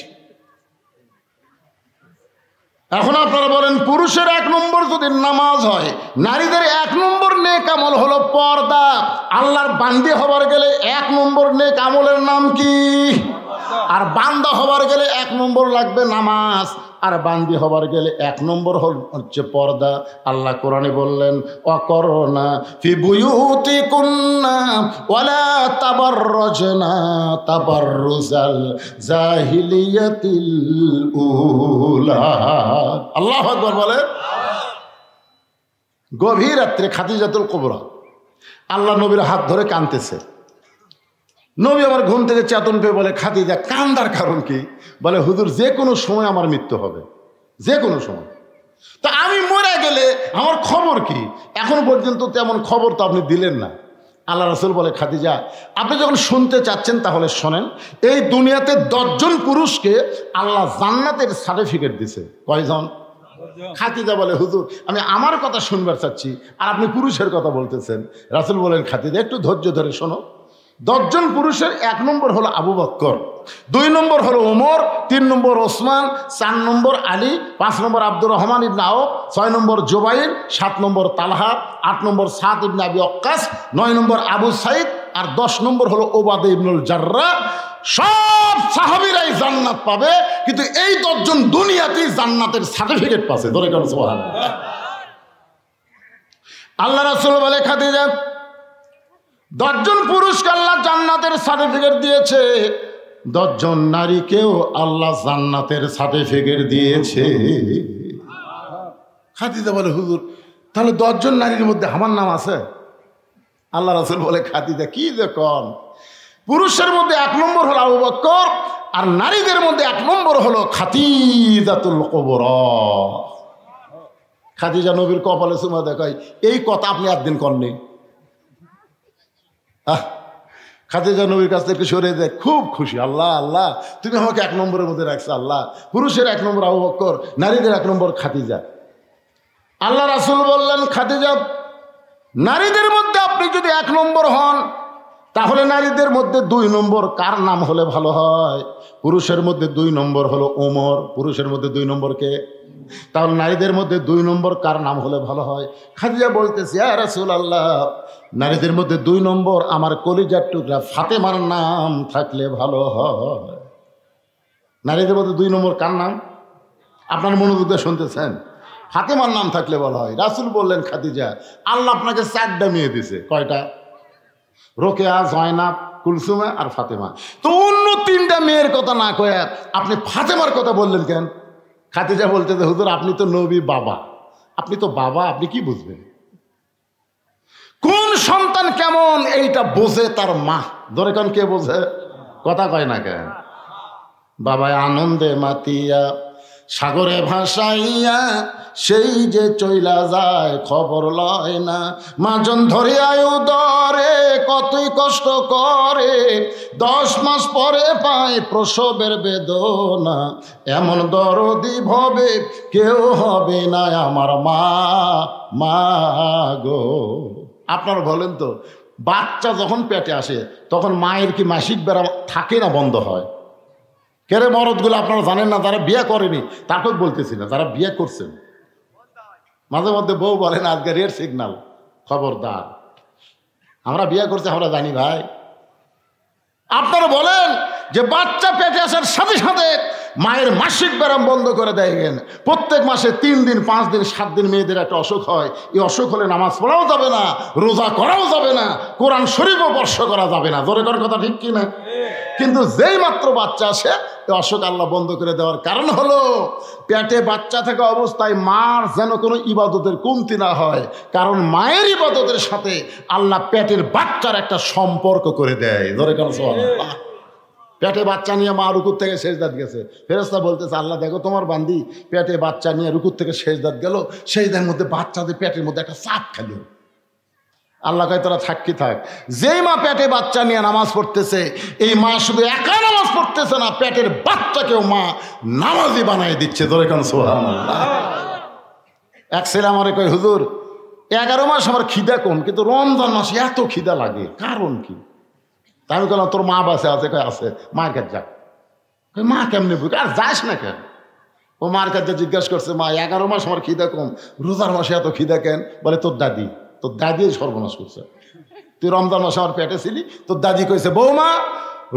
এখন আপনারা বলেন পুরুষের 1 নম্বর যদি নামাজ হয়, নারীদের 1 নম্বর নেক আমল হলো পর্দা। আল্লাহর বান্দি হবার গেলে 1 নম্বর নেক আমলের নাম কি? আর বান্দা হবার গেলে 1 নম্বর লাগবে নামাজ, আর বান্দি হবার গেলে 1 নম্বর হচ্ছে পর্দা। আল্লাহ কোরআনে বললেন ওয়াকরনা ফি বুয়ুতিকুন্না ওয়ালা তাবাররাজনা তাবাররুজাল জাহিলিয়াতিল উলা। আল্লাহু আকবার বলে। গভীর রাত্রে খাদিজাতুল কুবরা আল্লাহ নবীর হাত ধরে কাঁদতেছে। নবী আমার ঘুম থেকে চেতন পেয়ে বলে খাদিজা কান্দার কারণ কি? বলে হুজুর যে কোনো সময় আমার মৃত্যু হবে, যে কোনো সময়। তা আমি মরে গেলে আমার খবর কি? এখন পর্যন্ত তেমন খবর তো আপনি দিলেন না। আল্লাহ রাসূল বলে খাদিজা আপনি যখন শুনতে চাচ্ছেন তাহলে শোনেন, এই দুনিয়াতে 10 জন পুরুষকে আল্লাহ জান্নাতের সার্টিফিকেট দিছে। কয়জন? খাদিজা বলে হুজুর আমি আমার কথা শুনবার চাচ্ছি আর আপনি পুরুষের কথা বলতেছেন। রাসূল বলেন খাদিজা একটু ধৈর্য ধরে শোনো। 10 জন পুরুষের 1 নম্বর হলো আবু বকর, 2 নম্বর হলো ওমর, 3 নম্বর ওসমান, 4 নম্বর আলী, 5 নম্বর আব্দুর রহমান ইবনে আওফ, 6 নম্বর জুবাইর, 7 নম্বর তালহা, 8 নম্বর সাদ ইবনে আবি ওয়াক্কাস, 9 নম্বর আবু সাইদ, আর 10 নম্বর হলো ওবাদা ইবনুল জাররাহ। সব সাহাবীরাই জান্নাত পাবে, কিন্তু এই 10 জন দুনিয়াতেই জান্নাতের সার্টিফিকেট পাচ্ছে। ধরে কেন সুবহানাল্লাহ। আল্লাহ রাসূল বলে খাদিজা 10 জন পুরুষকে আল্লাহ জান্নাতের সার্টিফিকেট দিয়েছে, 10 জন নারীকেও আল্লাহ জান্নাতের সার্টিফিকেট দিয়েছে। খাদিজা বলে হুজুর তাহলে 10 জন নারীর মধ্যে আমার নাম আছে? আল্লাহ রাসূল বলে খাদিজা কি যে কম, পুরুষের মধ্যে 1 নম্বর হলো আবু বকর, আর নারীদের মধ্যে 1 নম্বর হলো খাদিজাতুল কুবরা। খাদিজা নবীর কপালে চুমা দেখায়, এই কথা আপনি একদিন কননি। খাদিজা নবীর কাছ থেকে সরে যায়, খুব খুশি। আল্লাহ আল্লাহ তুমি আমাকে 1 নম্বরের মধ্যে রাখছো। আল্লাহ পুরুষের 1 নম্বর আবু বকর, নারীদের 1 নম্বর খাদিজা। আল্লাহ রাসূল বললেন, খাদিজা, নারীদের মধ্যে আপনি যদি 1 নম্বর হন, তাহলে নারীদের মধ্যে 2 নম্বর কার নাম হলে ভালো হয়? পুরুষের মধ্যে 2 নম্বর হলো ওমর। পুরুষের মধ্যে 2 নম্বর কে? তাহলে নারীদের মধ্যে 2 নম্বর কার নাম হলে ভালো হয়? খাদিজা বলতেছে, ইয়া রাসূলুল্লাহ, নারীদের মধ্যে 2 নম্বর আমার কলিজার টুকরা ফাতেমার নাম থাকলে ভালো হয়। নারীদের মধ্যে 2 নম্বর কার নাম? আপনার মনোযোগ দিয়ে শুনতেছেন? ফাতেমার নাম থাকলে ভালো হয়। রাসূল বললেন, খাদিজা, আল্লাহ আপনাকে 4টা মেয়ে দিছে। কয়টা? রোকেয়া, জয়নাব, কুলসুমা আর ফাতেমা। তো অন্য 3টা মেয়ের কথা না কয়ে আপনি ফাতেমার কথা বললেন কেন? খাদিজা বলতেছে, হুজুর, আপনি তো নবী বাবা, আপনি তো বাবা, আপনি কি বুঝবেন? কোন সন্তান কেমন এইটা বোঝে তার মা। ধরে কোন কে বোঝে? কথা কয় না কেন? বাবায় আনন্দে মাতিয়া সাগরে ভাসাইয়া সেই যে চইলা যায় খবর লয় না। মাজন ধরে আয়ু দরে কতই কষ্ট করে, 10 মাস পরে পায় প্রসবের বেদনা। এমন দরদি ভবে কেউ হবে না আমার মা, মা গো। আপনারা বলেন তো, বাচ্চা যখন পেটে আসে তখন মায়ের কি মাসিক বেড়া থাকে না বন্ধ হয়? কেরে মরদগুলো আপনারা জানেন না, যারা বিয়ে করেনি তারপর বলতেছি না, যারা বিয়ে করছেন মাঝে মধ্যে বউ বলেন আজকে রেড সিগন্যাল, খবরদার। আমরা বিয়ে করছি, আমরা জানি ভাই। আপনারা বলেন যে বাচ্চা পেটে আসার সাথে সাথে মায়ের মাসিক ব্যায়াম বন্ধ করে দেয়। প্রত্যেক মাসে 3 দিন 5 দিন 7 দিন মেয়েদের একটা অসুখ হয়। এই অসুখ হলে নামাজ পড়াও যাবে না, রোজা করাও যাবে না, কোরআন শরীফও স্পর্শ করা যাবে না। জোরে করার কথা ঠিক কিনা? কিন্তু যেই মাত্র বাচ্চা আসে এই অসুখ আল্লাহ বন্ধ করে দেওয়ার কারণ হলো পেটে বাচ্চা থাকা অবস্থায় মার যেন কোনো ইবাদতের কমতি না হয়। কারণ মায়ের ইবাদতের সাথে আল্লাহ পেটের বাচ্চার একটা সম্পর্ক করে দেয়। জোরে করার সুবহানাল্লাহ। পেটে বাচ্চা নিয়ে মা রুকুর থেকে সেজদাত গেছে, ফেরেশতা বলতেছে, আল্লাহ দেখো তোমার বান্দি পেটে বাচ্চা নিয়ে রুকুর থেকে সেজদাত গেল, সেজদার মধ্যে বাচ্চাদের পেটের মধ্যে একটা চাপ খেলো। আল্লাহ কয় তোরা থাকি থাক। যেই মা পেটে বাচ্চা নিয়ে নামাজ পড়তেছে, এই মা শুধু একা নামাজ পড়তেছে না, পেটের বাচ্চাকেও মা নামাজি বানাই দিচ্ছে। ধরে কেন সুবহানাল্লাহ। এক ছেলে আমারে কয়, হুজুর 11 মাস আমার খিদা কম, কিন্তু রমজান মাসে এত খিদা লাগে, কারণ কি? তা আমি বললাম, তোর মা বাসে আছে? কয় আছে। মায়ের কাছে যা। মা কেমনি বুঝ? আর যাস না কেন? ও মার কাছে জিজ্ঞাসা করছে, মা 11 মাস আমার খিদা কম, রোজার মাসে এত খিদা কেন? বলে তোর দাদি, তোর দাদি সর্বনাশ করছে। তুই রমজান মাসে আমার পেটে ছিলি, তোর দাদি কইছে, বৌমা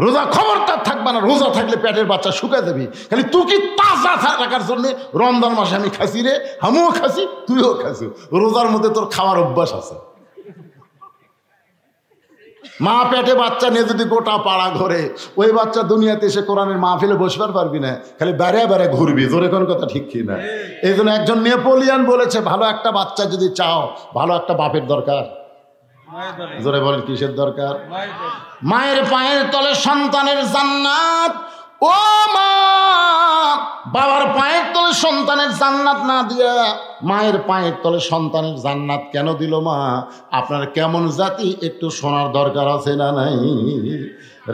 রোজা খবরদার থাকবে না, রোজা থাকলে পেটের বাচ্চা শুকায় যাবি। খালি তুই কি তাজা রাখার জন্য রমজান মাসে আমি খাসি রে, আমিও খাসি, তুইও খাসি। রোজার মধ্যে তোর খাওয়ার অভ্যাস আছে। মা পেটে বাচ্চা নিয়ে যদি গোটা পাড়া ঘরে, ওই বাচ্চা দুনিয়াতে এসে কোরআনের মাহফিলে বসবার পারবি না, খালি বেড়ে বেড়ে ঘুরবি। জোরে কোন কথা ঠিক কি না? এই জন্য একজন নেপোলিয়ান বলেছে, ভালো একটা বাচ্চা যদি চাও, ভালো একটা বাপের দরকার। জোরে বলেন, কিসের দরকার? মায়ের পায়ের তলে সন্তানের জান্নাত। ও মা, বাবার পায়ের তলে সন্তানের জান্নাত না দিয়া মায়ের পায়ের তলে সন্তানের জান্নাত কেন দিল মা? আপনার কেমন জাতি একটু শোনার দরকার আছে না নাই?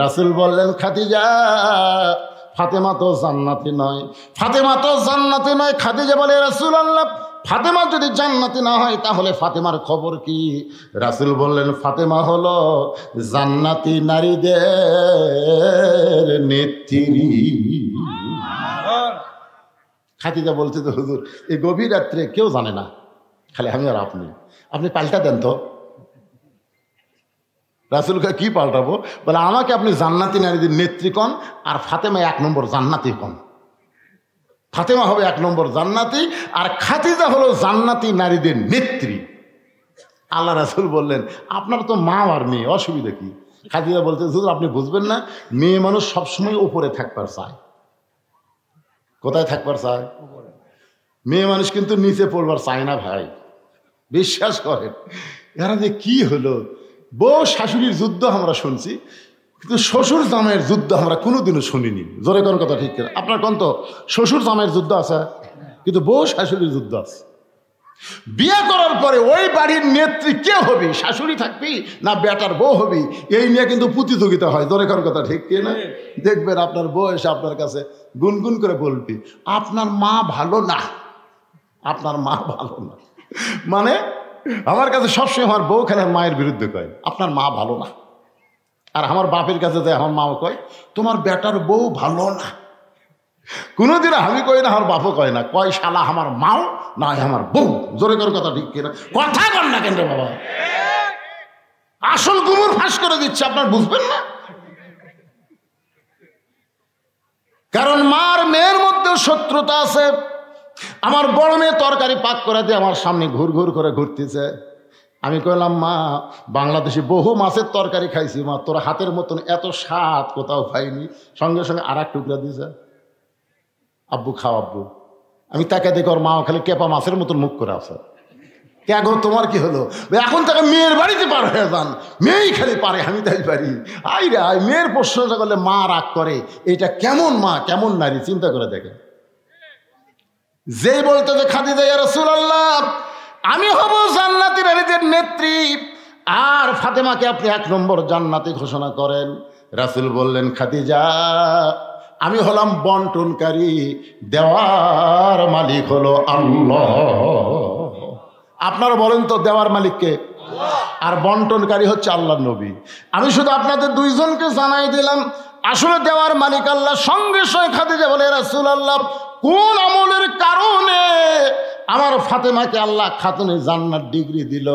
রাসূল বললেন, খাদিজা, ফাতেমা তো জান্নাতি নয়, ফাতেমা তো জান্নাতি নয়। খাদিজা বলে, রাসূলুল্লাহ, ফাতেমা যদি জান্নাতি না হয় তাহলে ফাতেমার খবর কি? রাসূল বললেন, ফাতেমা হলো জান্নাতি নারীদের নেত্রী। খাদিজা বলছে, তো হুজুর এই গভীর রাত্রে কেউ জানে না, খালি আমি আর আপনি, আপনি পাল্টা দেন তো। রাসূলকে কি পাল্টাবো? বলে, আমাকে আপনি জান্নাতি নারীদের নেত্রী কন, আর ফাতেমা 1 নম্বর জান্নাতি কন। ফাতেমা হবে 1 নম্বর জান্নাতি, আর খাদিজা হলো জান্নাতি নারীদের নেত্রী। আল্লাহ রাসূল বললেন, আপনার তো মা আর মেয়ে, অসুবিধা কি? খাদিজা বলতে, হুজুর আপনি বুঝবেন না, মেয়ে মানুষ সবসময় উপরে থাকবার চায়। কোথায় থাকবার চায়? মেয়ে মানুষ কিন্তু নিচে পড়বার চায় না ভাই, বিশ্বাস করেন। এরা যে কি হলো, বউ শাশুড়ির যুদ্ধ আমরা শুনছি, কিন্তু শ্বশুর জামাইয়ের যুদ্ধ আমরা কোনোদিনও শুনিনি। জোরে কোন কথা ঠিক কিনা? আপনার কোন তো শ্বশুর জামাইয়ের যুদ্ধ আছে, কিন্তু বউ শাশুড়ির যুদ্ধ আছে। বিয়ে করার পরে ওই বাড়ির নেত্রী কে হবি? শাশুড়ি থাকবি না বেটার বউ হবি? এই নিয়ে কিন্তু প্রতিযোগিতা হয়। জোরে কোন কথা ঠিক কিনা? দেখবেন আপনার বউ এসে আপনার কাছে গুনগুন করে বলবি, আপনার মা ভালো না, আপনার মা ভালো না। মানে আমার কাছে সবসময় আমার বউ খেলে মায়ের বিরুদ্ধে কয় আপনার মা ভালো না, আর আমার বাপের কাছে যায় আমার মাও কয় তোমার বেটার বউ ভালো না। কোনোদিন আমি কই না, আমার বাপও কয় না, কয় শালা আমার মাও না আমার বউ। জোরে করে কথা ঠিক কিনা? কথা কন না কেন বাবা, আসল গুমর ফাঁস করে দিচ্ছে, আপনার বুঝবেন না। কারণ মার মেয়ের মধ্যেও শত্রুতা আছে। আমার বড় মেয়ে তরকারি পাক করে দিয়ে আমার সামনে ঘুর ঘুর করে ঘুরতেছে। আমি কইলাম মা, বাংলাদেশে বহু মাছের তরকারি খাইছি মা, তোর হাতের মতন এত স্বাদ কোথাও খাইনি। সঙ্গে সঙ্গে আর এক টুকরা দিয়েছে, আব্বু খাও আব্বু। আমি তাকে দেখি ওর মাও খালি কেপা মাছের মতন মুখ করে আছে। কে গো তোমার কি হলো? এখন তাকে মেয়ের বাড়িতে পার হয়ে যান, মেয়েই খালি পারে, আমি তাই পারি। আই রে আই, মেয়ের প্রশ্নটা করলে মা রাগ করে, এটা কেমন মা কেমন নারী, চিন্তা করে দেখে। যেই বলতে যে খাদিজা ইয়া রাসূলুল্লাহ আমি হব জান্নাতি নারীদের নেত্রী, আর ফাতেমাকে আপনি 1 নম্বর জান্নাতি ঘোষণা করেন। রাসূল বললেন খাদিজা আমি হলাম বন্টনকারী, দেওয়ার মালিক হলো আল্লাহ। আপনারা বলেন তো দেওয়ার মালিককে? আর বন্টনকারী হচ্ছে আল্লাহর নবী। আমি শুধু আপনাদের দুইজনকে জানাই দিলাম আসলে দেওয়ার মালিক আল্লাহ। সঙ্গে সঙ্গে খাদিজা বলে রাসূলুল্লাহ কোন আমলের কারণে আমার ফাতেমাকে আল্লাহ খাতুনে জান্নাত ডিগ্রি দিল,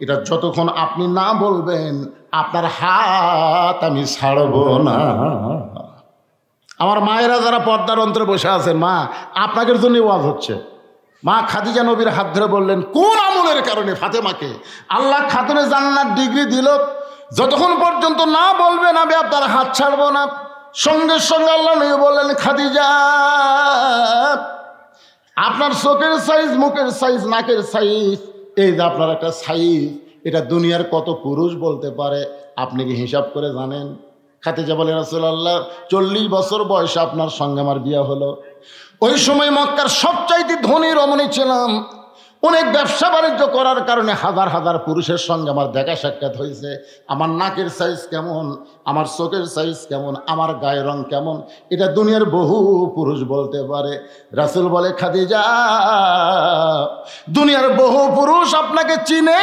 এটা যতক্ষণ আপনি না বলবেন আপনার হাত আমি ছাড়ব না। আমার মায়েরা যারা পর্দার অন্তরে বসে আছেন, মা আপনাদের জন্য ওয়াজ হচ্ছে। মা খাদিজা নবীর হাত ধরে বললেন কোন আমলের কারণে ফাতেমাকে আল্লাহ খাতুনে জান্নাত ডিগ্রি দিল, যতক্ষণ পর্যন্ত না বলবেন আমি আপনার হাত ছাড়বো না। সঙ্গে সঙ্গে আল্লাহ নবী বললেন খাদিজা আপনার চোখের সাইজ, মুখের সাইজ, নাকের সাইজ, এই যে আপনার একটা সাইজ, এটা দুনিয়ার কত পুরুষ বলতে পারে আপনি কি হিসাব করে জানেন? খাদিজা বলে রাসূলুল্লাহ 40 বছর বয়সে আপনার সঙ্গে আমার বিয়ে হলো। ওই সময় মক্কার সবচাইতে ধনী রমণী ছিলাম। অনেক ব্যবসা বাণিজ্য করার কারণে হাজার হাজার পুরুষের সঙ্গে আমার দেখা সাক্ষাৎ হয়েছে। আমার নাকের সাইজ কেমন, আমার চোখের সাইজ কেমন, আমার গায়ের রং কেমন, এটা দুনিয়ার বহু পুরুষ বলতে পারে। রাসূল বলে খাদিজা দুনিয়ার বহু পুরুষ আপনাকে চিনে,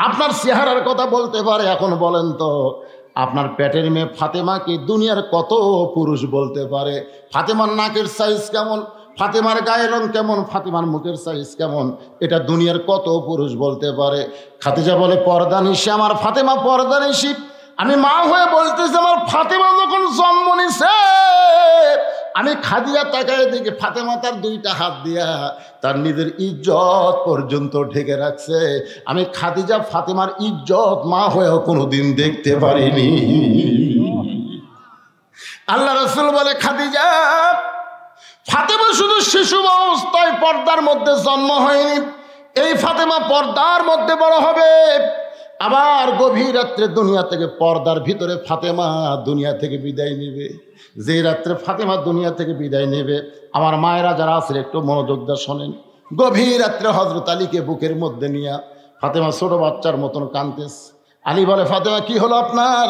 আপনার চেহারার কথা বলতে পারে। এখন বলেন তো আপনার পেটের মেয়ে ফাতেমাকে দুনিয়ার কত পুরুষ বলতে পারে? ফাতেমার নাকের সাইজ কেমন, ফাতেমার গায়ের রং কেমন, ফাতেমার মুখের সাইজ কেমন, এটা দুনিয়ার কত পুরুষ বলতে পারে? খাদিজা বলে পর্দানিশী আমার ফাতেমা পর্দানিশী। আমি মা হয়ে বলতেছি আমার ফাতেমা যখন জন্ম নিছে আমি খাদিজা তাকায় দেখি ফাতেমা তার 2টা হাত দিয়া তার নিজের ইজ্জত পর্যন্ত ঢেকে রাখছে। আমি খাদিজা ফাতেমার ইজ্জত মা হয়েও কোনোদিন দেখতে পারিনি। আল্লাহ রাসূল বলে খাদিজা ফাতেমা শুধু শিশু অবস্থায় পর্দার মধ্যে জন্ম হয়নি, এই ফাতেমা পর্দার মধ্যে বড় হবে। আবার গভীর রাত্রে দুনিয়া থেকে পর্দার ভিতরে ফাতেমা দুনিয়া থেকে বিদায় নেবে। যে রাত্রে ফাতেমা দুনিয়া থেকে বিদায় নেবে, আমার মায়েরা যারা আছে একটু মনোযোগ দিয়ে শোনেন। গভীর রাত্রে হযরত আলীকে বুকের মধ্যে নিয়ে ফাতেমা ছোট বাচ্চার মতন কাঁদতেছে। আলী বলে ফাতেমা কি হলো আপনার,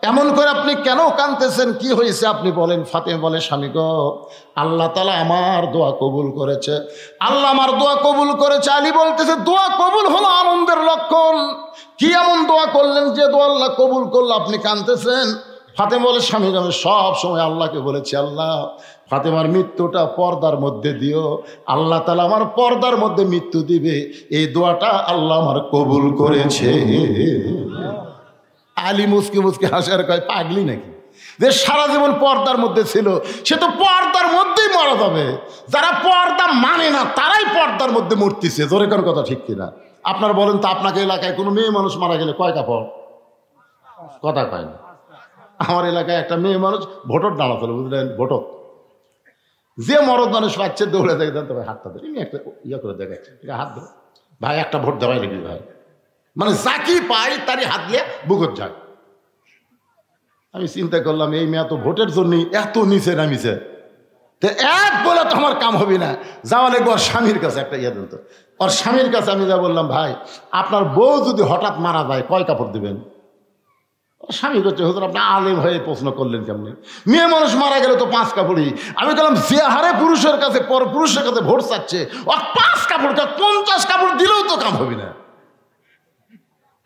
এমন করে আপনি কেন কাঁদতেছেন, কি হয়েছে আপনি বলেন? ফাতেমা বলে স্বামী গো আল্লাহ তাআলা আমার দোয়া কবুল করেছে, আল্লাহ আমার দোয়া কবুল করেছে। আলী বলতেছে দোয়া কবুল হলো আনন্দের লক্ষণ, কি এমন দোয়া করলেন যে দোয়া আল্লাহ কবুল করলো আপনি কাঁদতেছেন? ফাতেমা বলে স্বামী আমি সব সময় আল্লাহকে বলেছি আল্লাহ ফাতেমার মৃত্যুটা পর্দার মধ্যে দিও, আল্লাহ তাআলা আমার পর্দার মধ্যে মৃত্যু দিবে, এই দোয়াটা আল্লাহ আমার কবুল করেছে। আলী মুসকি মুসকি হাসার কয় পাগলি নাকি, যে সারা জীবন পর্দার মধ্যে ছিল সে তো পর্দার মধ্যেই মারা যাবে। যারা পর্দা মানে না তারাই পর্দার মধ্যে মরতেছে। জোরে কোন কথা ঠিক কিনা? আপনার বলেন তো আপনাকে এলাকায় কোনো মেয়ে মানুষ মারা গেলে কয় কাপড়? কথা কয় না। আমার এলাকায় একটা মেয়ে মানুষ ভোটর দাঁড়াতো, বুঝলেন? ভোটর যে মরদ মানুষ পাচ্ছে দৌড়ে দেখে দেন তবে হাতটা ধরে একটা ইয়ে করে দেখাচ্ছে, হাত ধরে ভাই একটা ভোট দেওয়াই নাকি ভাই, মানে যাকি পাই তারই হাত দিয়ে বুকত যায়। আমি চিন্তা করলাম এই মেয়ে তো ভোটের জন্যই এত নিচে নামিছে, তো এক বলে তো আমার কাম হবে না, যাওয়া লাগবে ওর স্বামীর কাছে। একটা ইয়ে দেন তো, ওর স্বামীর কাছে আমি যা বললাম ভাই আপনার বউ যদি হঠাৎ মারা যায় কয় কাপড় দিবেন? স্বামী করছে, হুজুর আপনি আলেম হয়ে প্রশ্ন করলেন কেমনি? মেয়ে মানুষ মারা গেলে তো 5 কাপড়ই। আমি বললাম যে হারে পুরুষের কাছে পর পুরুষের কাছে ভোট চাচ্ছে, ও 5 কাপড় 50 কাপড় দিলেও তো কাম হবে না।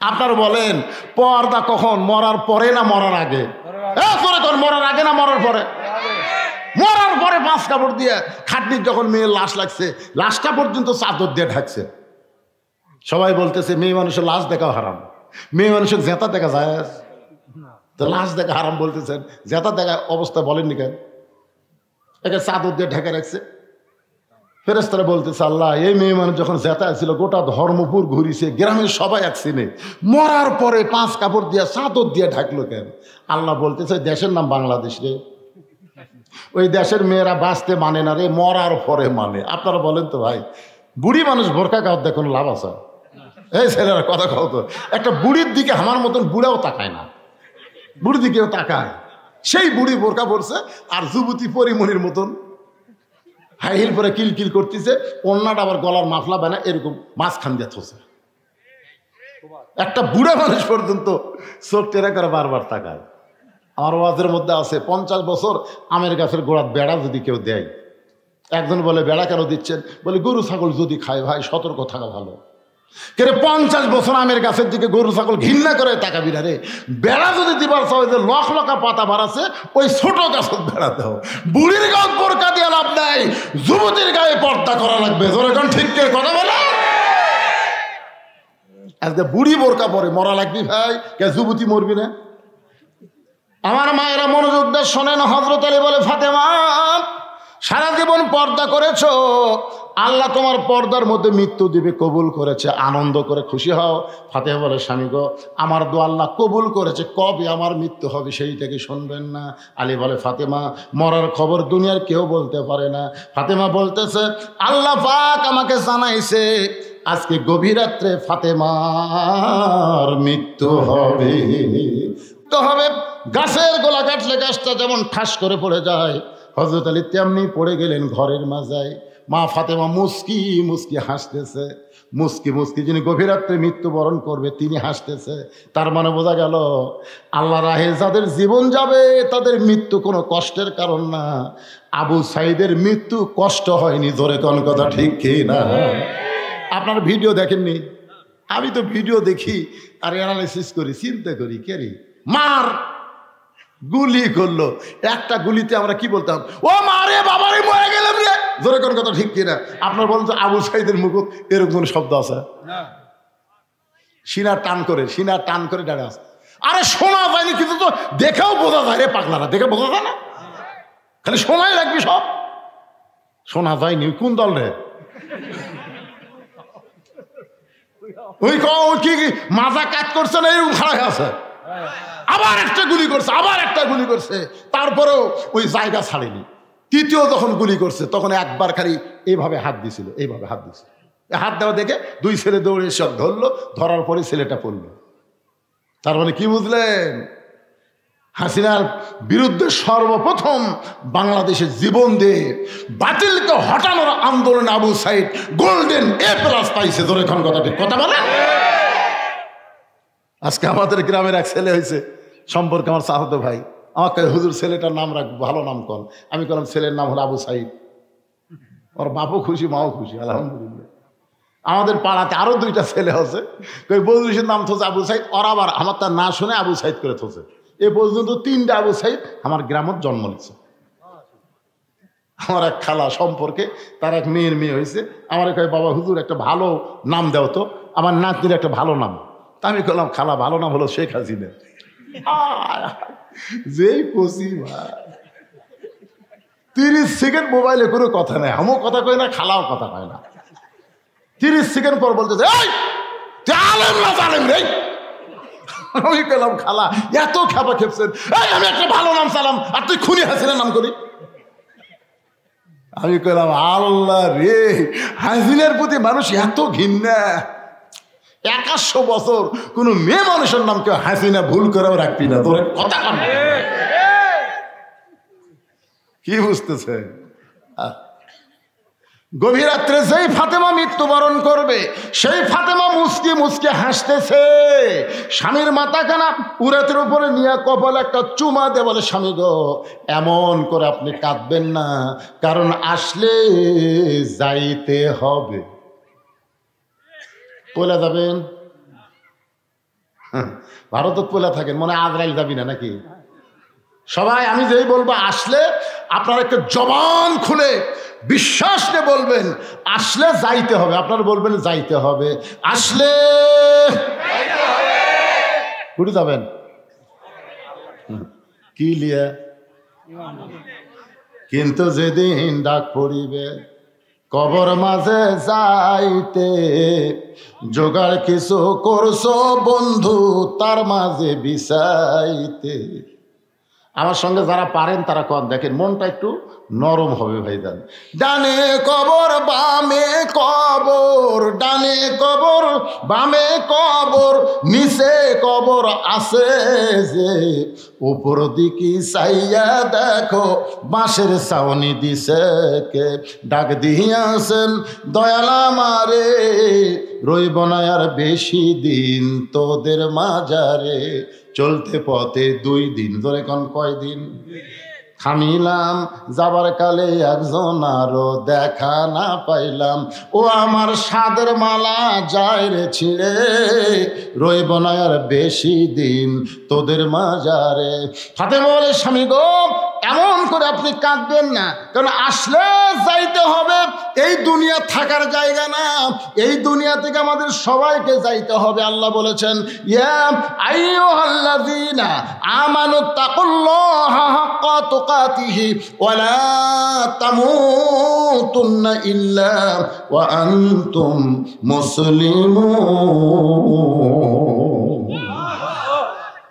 আপনারা বলেন পর্দা কখন, মরার পরে না মরার আগে? মরার আগে না মরার পরে? মরার পরে 5 কাপড় দিয়ে খাটনির যখন মেয়ের লাশ লাগছে, লাশটা পর্যন্ত চাদর দিয়ে ঢাকছে। সবাই বলতেছে মেয়ে মানুষের লাশ দেখা হারাম, মেয়ে মানুষের জেতা দেখা যায়, তো লাশ দেখা হারাম বলতেছেন, জেতা দেখা অবস্থা বলেননি কেন? একে চাদর দিয়ে ঢেকে রাখছে। ফেরেশতারা বলতেছে আল্লাহ এই মেয়ে মানুষ যখন জেতা ছিল গোটা ধর্মপুর ঘুরিছে, গ্রামের সবাই একসিনে, মরার পরে 5 কাপড় দিয়ে চাদর দিয়ে ঢাকলো কেন? আল্লাহ বলতেছে দেশের নাম বাংলাদেশ রে, ওই দেশের মেয়েরা বাঁচতে মানে না রে, মরার পরে মানে। আপনারা বলেন তো ভাই, বুড়ি মানুষ বোরকা গাও দেখুন লাভ আছে? এই ছেলেরা কথা কও তো, একটা বুড়ির দিকে আমার মতন বুড়াও তাকায় না, বুড়ির দিকেও তাকায়। সেই বুড়ি বোরকা পরছে আর যুবতী পরিমণির মতন হাই হিল পরে কিলকিল করতেছে, অন্যটা আবার গলার মাফলা বানা এরকম মাঝখান দিয়ে থসে। একটা বুড়া মানুষ পর্যন্ত চোখ টেরা করে বারবার তাকায়। আমার ওয়াজের মধ্যে আছে 50 বছর আমের গাছের গোড়ার বেড়া যদি কেউ দেয়, একজন বলে বেড়া কেন দিচ্ছেন? বলে গরু ছাগল যদি খায় ভাই সতর্ক থাকা ভালো। কেন 50 বছর আমের গাছের দিকে গরু ছাগল ঘৃণা করে তাকাবি না রে। বেড়া যদি দিবার চাও যে লখ লকা পাতা বাড়াছে, ওই ছোট গাছের বেড়া দাও। বুড়ির গায়ে বোরকা দিয়ে লাভ নাই, যুবতীর গায়ে পর্দা করা লাগবে। ধরেন ঠিক কে কথা বলে? আজকে বুড়ি বোরকা পরে মরা লাগবি ভাই, কে যুবতী মরবি না? আমার মায়েরা মনোযোগ দিয়ে শোনেন, হযরত আলী বলে ফাতেমা সারা জীবন পর্দা করেছো, আল্লাহ তোমার পর্দার মধ্যে মৃত্যু দিবে, কবুল করেছে, আনন্দ করে খুশি হও। ফাতেমা বলে স্বামী গো আমার দোয়া আল্লাহ কবুল করেছে, কবে আমার মৃত্যু হবে সেইটাকে শুনবেন না? আলী বলে ফাতেমা মরার খবর দুনিয়ার কেউ বলতে পারে না। ফাতেমা বলতেছে আল্লাহ পাক আমাকে জানাইছে আজকে গভীর রাত্রে ফাতেমার মৃত্যু হবে। তো হবে গাছের গোলা কাটলে গাছটা যেমন ঠাস করে পড়ে যায়, হযরত আলী তেমনি পড়ে গেলেন ঘরের মাজায়। মা ফাতেমা মুস্কি মুস্কি হাসতেছে, মুস্কি মুস্কি যিনি গভীর রাত্রে মৃত্যুবরণ করবে তিনি হাসতেছে। তার মানে বোঝা গেল আল্লাহ রাহে যাদের জীবন যাবে তাদের মৃত্যু কোনো কষ্টের কারণ না। আবু সাইদের মৃত্যু কষ্ট হয়নি, জোরে কোন কথা ঠিক কি না? আপনার ভিডিও দেখেননি? আমি তো ভিডিও দেখি আর অ্যানালাইসিস করি, চিন্তা করি কে রে মার গুলি করলো, একটা গুলিতে আমরা কি বলতাম? ও মারে বাবারে মরে গেলাম রে, জোরে কোন কথা ঠিক কিনা? আপনার বলুন তো আবু সাইদের মুখ এরকম কোন শব্দ আছে? সিনা টান করে দাঁড়া আছে। আরে শোনা যায়নি কিন্তু তো দেখেও বোঝা যায় রে পাগলারা, দেখে বোঝা যায় না? খালি শোনাই রাখবি সব, শোনা যায়নি। কোন দল রে? ওই কি মাজা কাজ করছে না এরকম খারাপ আছে, আবার একটা গুলি করছে, আবার একটা গুলি করছে, তারপরেও ওই জায়গা ছাড়েনি। তৃতীয় যখন গুলি করছে তখন একবার খালি এইভাবে হাত দিছিল, এইভাবে হাত দিছিল। হাত দেওয়া দেখে 2 ছেলে দৌড়ে সব ধরলো, ধরার পরে ছেলেটা পড়লো। তার মানে কি বুঝলেন? হাসিনার বিরুদ্ধে সর্বপ্রথম বাংলাদেশের জীবন দিয়ে বাতিলকে হটানোর আন্দোলন আবু সাইদ গোল্ডেন A+ পাইছে। ধরে এখন কথা ঠিক কথা বলে। আজকে আমাদের গ্রামের এক ছেলে হয়েছে সম্পর্কে আমার চাহতো ভাই আমাকে হুজুর ছেলেটার নাম রাখ, ভালো নাম কর। আমি বললাম ছেলের নাম হলো আবু সাইদ। ওর বাপও খুশি মাও খুশি আলহামদুলিল্লাহ। আমাদের পাড়াতে আরো 2টা ছেলে আছে, বৌদিসের নাম থোছে আবু সাইদ, ওর আবার আমার তার না শুনে আবু সাইদ করে থোছে। এ পর্যন্ত 3টা আবু সাইদ আমার গ্রামত জন্ম নিচ্ছে। আমার এক খালা সম্পর্কে তার এক মেয়ের মেয়ে হয়েছে, আমার কয় বাবা হুজুর একটা ভালো নাম দাও তো, আমার নাতনির একটা ভালো নাম। তা আমি বললাম খালা ভালো নাম হলো শেখ হাসিনা। যেই পশি ভাই 30 সেকেন্ড মোবাইলে কোনো কথা নেই, আমিও কথা কই না, খালাও কথা কয় না। 30 সেকেন্ড পর বলতে আলেম না জালেম রে। আমি পেলাম খালা এত খেপা খেপছেন, আমি একটা ভালো নাম চালাম আর তুই খুনি হাসিনা নাম করি। আমি কইলাম আল্লাহ রে, হাসিনার প্রতি মানুষ এত ঘৃণা। 100 বছর কোন মেয়ে মানুষের নাম কেউ হাসিনা ভুল করেও রাখবি না। তোর কথা কি বুঝতেছে? গভীর রাত্রে যেই ফাতেমা মৃত্যুবরণ করবে সেই ফাতেমা মুসকি মুসকি হাসতেছে, স্বামীর মাথাখানা উরাতের উপরে নিয়ে কপালে একটা চুমা দিয়ে বলে, স্বামী গো এমন করে আপনি কাঁদবেন না, কারণ আসলে যাইতে হবে। পয়লা যাবেন? ভারত পয়লা থাকেন, মনে আজরাইল যাবি না নাকি? সবাই আমি যেই বলবো আসলে আপনারা একটু জবান খুলে বিশ্বাস নিয়ে বলবেন, আসলে যাইতে হবে। আপনারা বলবেন যাইতে হবে, আসলে কুড়ি যাবেন কি লিয়া? কিন্তু যেদিন ডাক পড়িবে কবর মাঝে যাইতে, জোগাড় কিছু করছো বন্ধু তার মাঝে বিছাইতে। আমার সঙ্গে যারা পারেন তারা কন, দেখেন মনটা একটু নরম হবে ভাইজান। ডানে কবর বামে কবর, ডানে কবর বামে কবর, নিচে কবর আছে যে, উপর দিকে চাইয়া দেখো বাঁশের ছাউনি দিছে কে। ডাক দিয়াছেন দয়াল আমারে, রইব না আর বেশি দিন তোদের মাজারে। চলতে পথে 2 দিন, ধরে কোন কয়দিন? থামিলাম যাবার কালে একজন আরো দেখা না পাইলাম, ও আমার সাদের মালা যায় রে ছিঁড়ে, রইব না আর বেশি দিন তোদের মাজারে। ফাতেমা বলে, স্বামী গো এমন করে আপনি কাঁদবেন না, কারণ আসলে যাইতে হবে। এই দুনিয়া থাকার জায়গা না, এই দুনিয়া থেকে আমাদের সবাইকে যাইতে হবে। আল্লাহ বলেছেন, ইয়া আইয়ুহাল্লাযীনা আমানু তাকুল্লাহা হাক্কা তুকাতিহি ওয়া লা তামুতুন্না ইল্লা ওয়া আনতুম মুসলিমুন।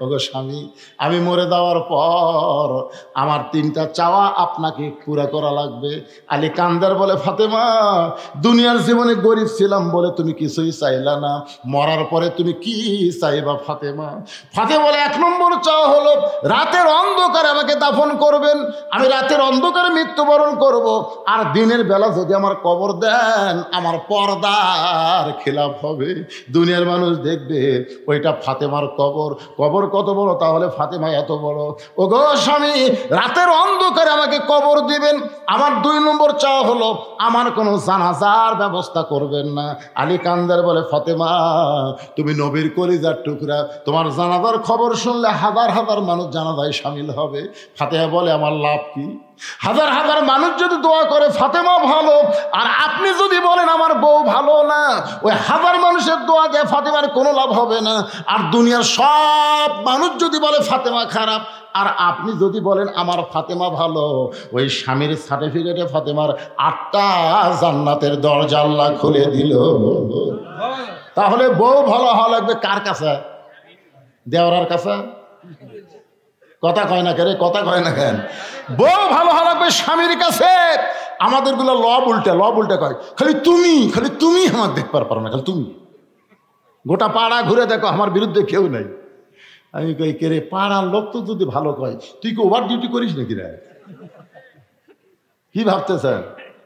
ওগো স্বামী, আমি মরে যাওয়ার পর আমার 3টা চাওয়া আপনাকে পুরা করা লাগবে। আলী কান্দার বলে, ফাতেমা দুনিয়ার জীবনে গরিব ছিলাম বলে তুমি কিছুই চাইলা না, মরার পরে তুমি কি চাইবা ফাতেমা? ফাতেমা বলে, 1 নম্বর চাওয়া হলো রাতের অন্ধকারে আমাকে দাফন করবেন, আমি রাতের অন্ধকারে মৃত্যুবরণ করব, আর দিনের বেলা যদি আমার কবর দেন আমার পর্দার খেলাফ হবে, দুনিয়ার মানুষ দেখবে ওইটা ফাতেমার কবর। কবর কত বড়, তাহলে ফাতেমা এত বড়। ও গো স্বামী, রাতের অন্ধকারে আমাকে কবর দিবেন। আমার 2 নম্বর চাওয়া হলো আমার কোনো জানাজার ব্যবস্থা করবেন না। আলী কান্দার বলে, ফাতেমা তুমি নবীর কলিজার টুকরা, তোমার জানাজার খবর শুনলে হাজার হাজার মানুষ জানাজায় শামিল হবে। ফাতেমা বলে, আমার লাভ কি? হাজার হাজার মানুষ যদি দোয়া করে ফাতেমা ভালো, আর আপনি যদি বলেন আমার বউ ভালো না, ওই হাজার মানুষের দোয়া দিয়ে ফাতেমার কোনো লাভ হবে না। আর দুনিয়ার সব মানুষ যদি বলে ফাতেমা খারাপ, আর আপনি যদি বলেন আমার ফাতেমা ভালো, ওই স্বামীর সার্টিফিকেটে ফাতেমার 8টা জান্নাতের দরজা আল্লাহ খুলে দিল। তাহলে বউ ভালো হওয়া লাগবে কার কাছে? দেওরার কাছে? কথা কয় না কেন? কথা কয় না কেন? বউ ভালো হওয়া লাগবে স্বামীর কাছে। আমাদের গুলো লব উল্টে কয়, খালি তুমি আমার দেখবার পারো না, খালি তুমি। গোটা পাড়া ঘুরে দেখো আমার বিরুদ্ধে কেউ নাই। আমি কই, কে রে, পাড়ার লোক তো যদি ভালো কয়, তুই কি ওভার ডিউটি করিস নাকি রে? কি ভাবতেছেন?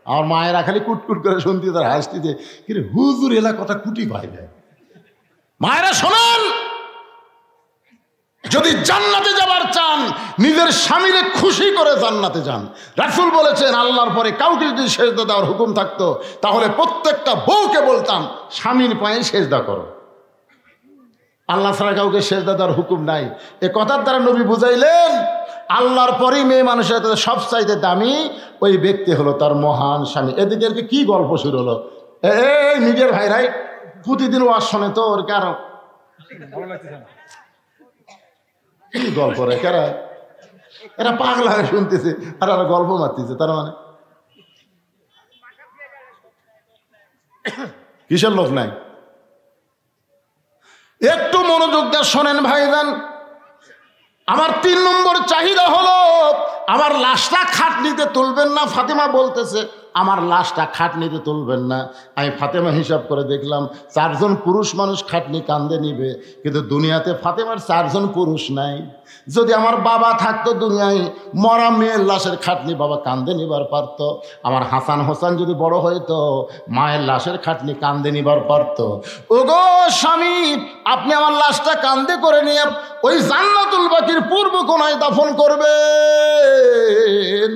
আমার মায়েরা খালি কুটকুট করে শুনতে, তার হাসতে, কিরে হুজুর এলা কথা কুটি ভাই দেয়। মায়েরা শোনেন, যদি জান্নাতে যাবার চান নিজের স্বামীরে খুশি করে জান্নাতে যান। রাসূল বলেছেন, আল্লাহর পরে কাউকে যদি সেজদা দেওয়ার হুকুম থাকতো তাহলে প্রত্যেকটা বউকে বলতাম স্বামীর পায়ে সেজদা করো। আল্লাহ ছাড়া কাউকে সেজদা দেওয়ার হুকুম নাই। এ কথার দ্বারা নবী বুঝাইলেন, আল্লাহর পরেই মেয়ে মানুষের সবচাইতে দামি ওই ব্যক্তি হলো তার মহান স্বামী। এদিকে আর কি গল্প শুরু হলো? এই মিডিয়ার ভাইরাই প্রতিদিন ওয়াজ শোনে, তো ওর কারণ কি গল্প রে, কারা এরা পাগলা হয়ে শুনতেছে আর এরা গল্প মারতেছে। তার মানে কিসের লোক নাই? একটু মনোযোগ দিয়ে শোনেন ভাইজান। আমার 3 নম্বর চাহিদা হলো আমার লাশটা খাটনিতে তুলবেন না। ফাতেমা বলতেছে, আমার লাশটা খাটনিতে তুলবেন না। আমি ফাতেমা হিসাব করে দেখলাম 4 জন পুরুষ মানুষ খাটনি কান্দে নিবে, কিন্তু দুনিয়াতে ফাতেমার 4 জন পুরুষ নাই। যদি আমার বাবা থাকতো দুনিয়ায়, মরা মেয়ের লাশের খাটনি বাবা কান্দে নিবার পারত। আমার হাসান হোসেন যদি বড় হইতো, মায়ের লাশের খাটনি কান্দে নিবার পারত। ওগো স্বামী, আপনি আমার লাশটা কান্দে করে নিয়ে ওই জান্নাতুল বাকির পূর্ব কোণায় দাফন করবেন।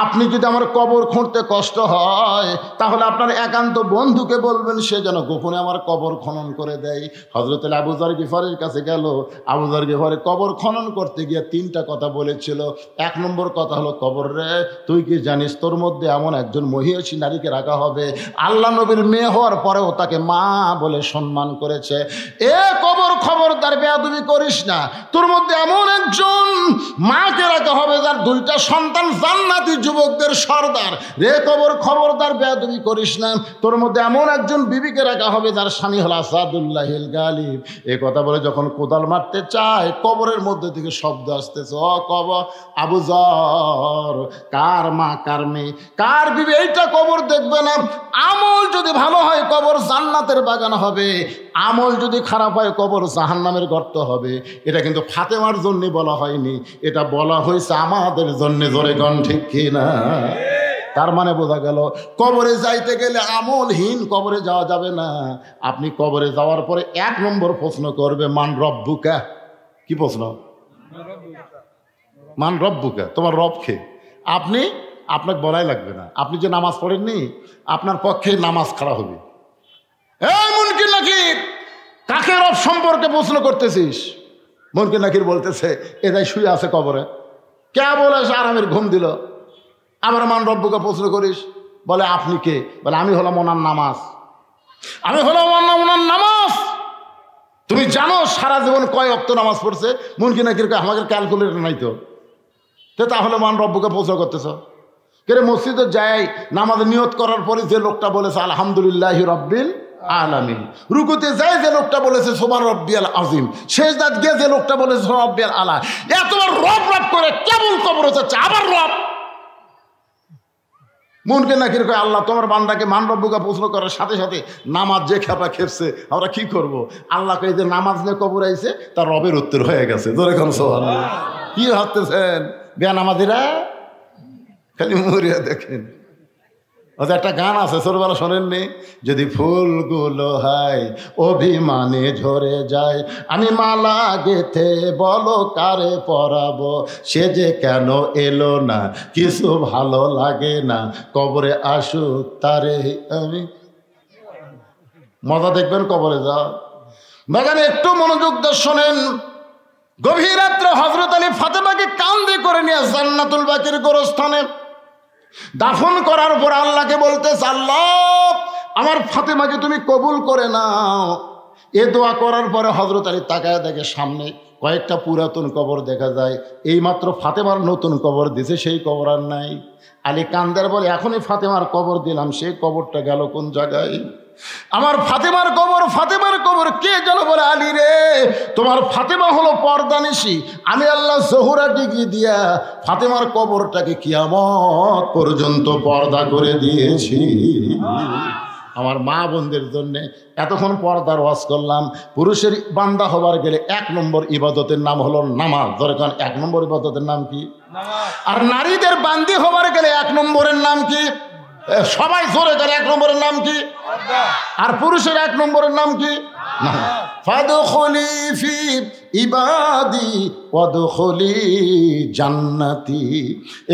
আপনি যদি আমার কবর খুঁড়তে কষ্ট হয়, তাহলে আপনার একান্ত বন্ধুকে বলবেন সে যেন গোপনে আমার কবর খনন করে দেয়। হযরত আবু যর গিফারের কাছে গেল। আবু যর গিফারে কবর খনন করতে গিয়ে 3টা কথা বলেছিল। 1 নম্বর কথা হলো, কবর রে, তুই কি জানিস তোর মধ্যে এমন একজন মহিষী নারীকে রাখা হবে, আল্লাহ নবীর মেয়ে হওয়ার পরেও তাকে মা বলে সম্মান করেছে। এ কবর, খবরদার বেয়াদবি করিস না। তোর মধ্যে এমন একজন মাকে রাখা হবে যার 2টা সন্তান জান্নাতি যুবকদের সর্দার। রে কবর, খবরদার বেয়াদবি করিস না। তোর মধ্যে এমন একজন বিবিকে রাখা হবে যার স্বামী হল আসাদুল্লাহিল গালিব। এ কথা বলে যখন কোদাল মারতে চায়, কবরের মধ্যে থেকে শব্দ আসতেছে, ও কবর, আবু যর, কার মা কার মেয়ে কার বিবি এইটা কবর দেখবে না। আমল যদি ভালো হয় কবর জান্নাতের বাগান হবে, আমল যদি খারাপ হয় কবর জাহান্নামের গর্ত হবে। এটা কিন্তু ফাতেমার জন্য বলা হয়নি, এটা বলা হয়েছে আমাদের জন্য। জোরে গণ ঠিক কিনা? তার মানে বোঝা গেল, কবরে যাইতে গেলে আমলহীন কবরে যাওয়া যাবে না। আপনি কবরে যাওয়ার পরে 1 নম্বর প্রশ্ন করবে, মান রব্বুকা। কি প্রশ্ন? মান রব্বুকা, তোমার রব কে? আপনাকে বলাই লাগবে না। আপনি যে নামাজ পড়েননি, আপনার পক্ষে নামাজ খাড়া হবে। এই মুনকির নাকির, কাকে রব সম্পর্কে প্রশ্ন করতেছিস? মুনকির নাকির বলতেছে, এদাই শুয়ে আছে কবরে, কে বলে আরামের ঘুম দিল, আবার মান রব্বুকে প্রশ্ন করিস? বলে আপনি কে? বলে আমি হলাম ওনার নামাজ। আমি হলাম ওনার নামাজ। তুমি জানো সারা জীবন কয় ওয়াক্ত নামাজ পড়ছে? মুনকির নাকির আমাদের ক্যালকুলেটর নাই তো, তাহলে মান রব্বুকে প্রশ্ন করতেছ কে? মসজিদে যাই নামাজে নিয়ত করার পরে যে লোকটা বলেছে আলহামদুলিল্লাহি রাব্বিল আলামিন, রুকুতে যায় যে লোকটা বলেছে সুবহান রাব্বিয়াল আযীম, সেজদাত গিয়ে যে লোকটা বলেছে সুবহান রাব্বিয়াল আলা, এতবার রব রব করে কেবল কবর হচ্ছে আবার রব। মুনকির নাকির কয়, আল্লাহ তোমার বান্দাকে মান রব্বুকে প্রশ্ন করার সাথে সাথে নামাজ যে খেপা খেপছে, আমরা কি করব? আল্লাহ কয় যে নামাজ নিয়ে কবর আইছে, তার রবের উত্তর হয়ে গেছে। ধরে কোন সুবহানাল্লাহ। কি ভাবতেছেন বেনামাজিরা? খালি মরিয়া দেখেন। আচ্ছা, একটা গান আছে, ছোটবেলা শোনেননি? যদি ফুলগুলো হয় অভিমানে ঝরে যায়, আমি মালা গেথে বলো কারে পরাবো, সে যে কেন এলো না, কিছু ভালো লাগে না, কবরে আসুক তারে আমি। মজা দেখবেন কবরে যাও। বাগানে একটু মনোযোগ দিয়ে শোনেন। গভীর রাত্রে হযরত আলী ফাতেমাকে কাঁধে করে নিয়ে জান্নাতুল বাকির গোরস্থানে দাফন করার পর আল্লাহকে বলতেছে, আল্লাহ আমার ফাতেমাকে তুমি কবুল করে নাও। এ দোয়া করার পরে হযরত আলী তাকায় দেখে সামনে কয়েকটা পুরাতন কবর দেখা যায়। এইমাত্র ফাতেমার নতুন কবর দিছে, সেই কবর আর নাই। আলী কান্দার বলে, এখনই ফাতেমার কবর দিলাম, সেই কবরটা গেল কোন জায়গায়? আমার ফাতেমার কবর কে যেন বলে, আলী রে তোমার ফাতেমা হলো পর্দানিশী, আমি আল্লাহ জোহরা ডিগ্রি দিয়া ফাতেমার কবরটাকে কিয়ামত পর্যন্ত পর্দা করে দিয়েছি। আমার মা বোনদের জন্য এতক্ষণ পর্দার ওয়াজ করলাম। পুরুষের বান্দা হবার গেলে 1 নম্বর ইবাদতের নাম হলো নামাজ। ধরে কারণ 1 নম্বর ইবাদতের নাম কি? আর নারীদের বান্দি হবার গেলে 1 নম্বরের নাম কি? সবাই জোরে করে 1 নম্বরের নাম কি? আর পুরুষের 1 নম্বরের নাম কি? ফাদখুলি ফি ইবাদি ওয়াদখুলি জান্নাতি।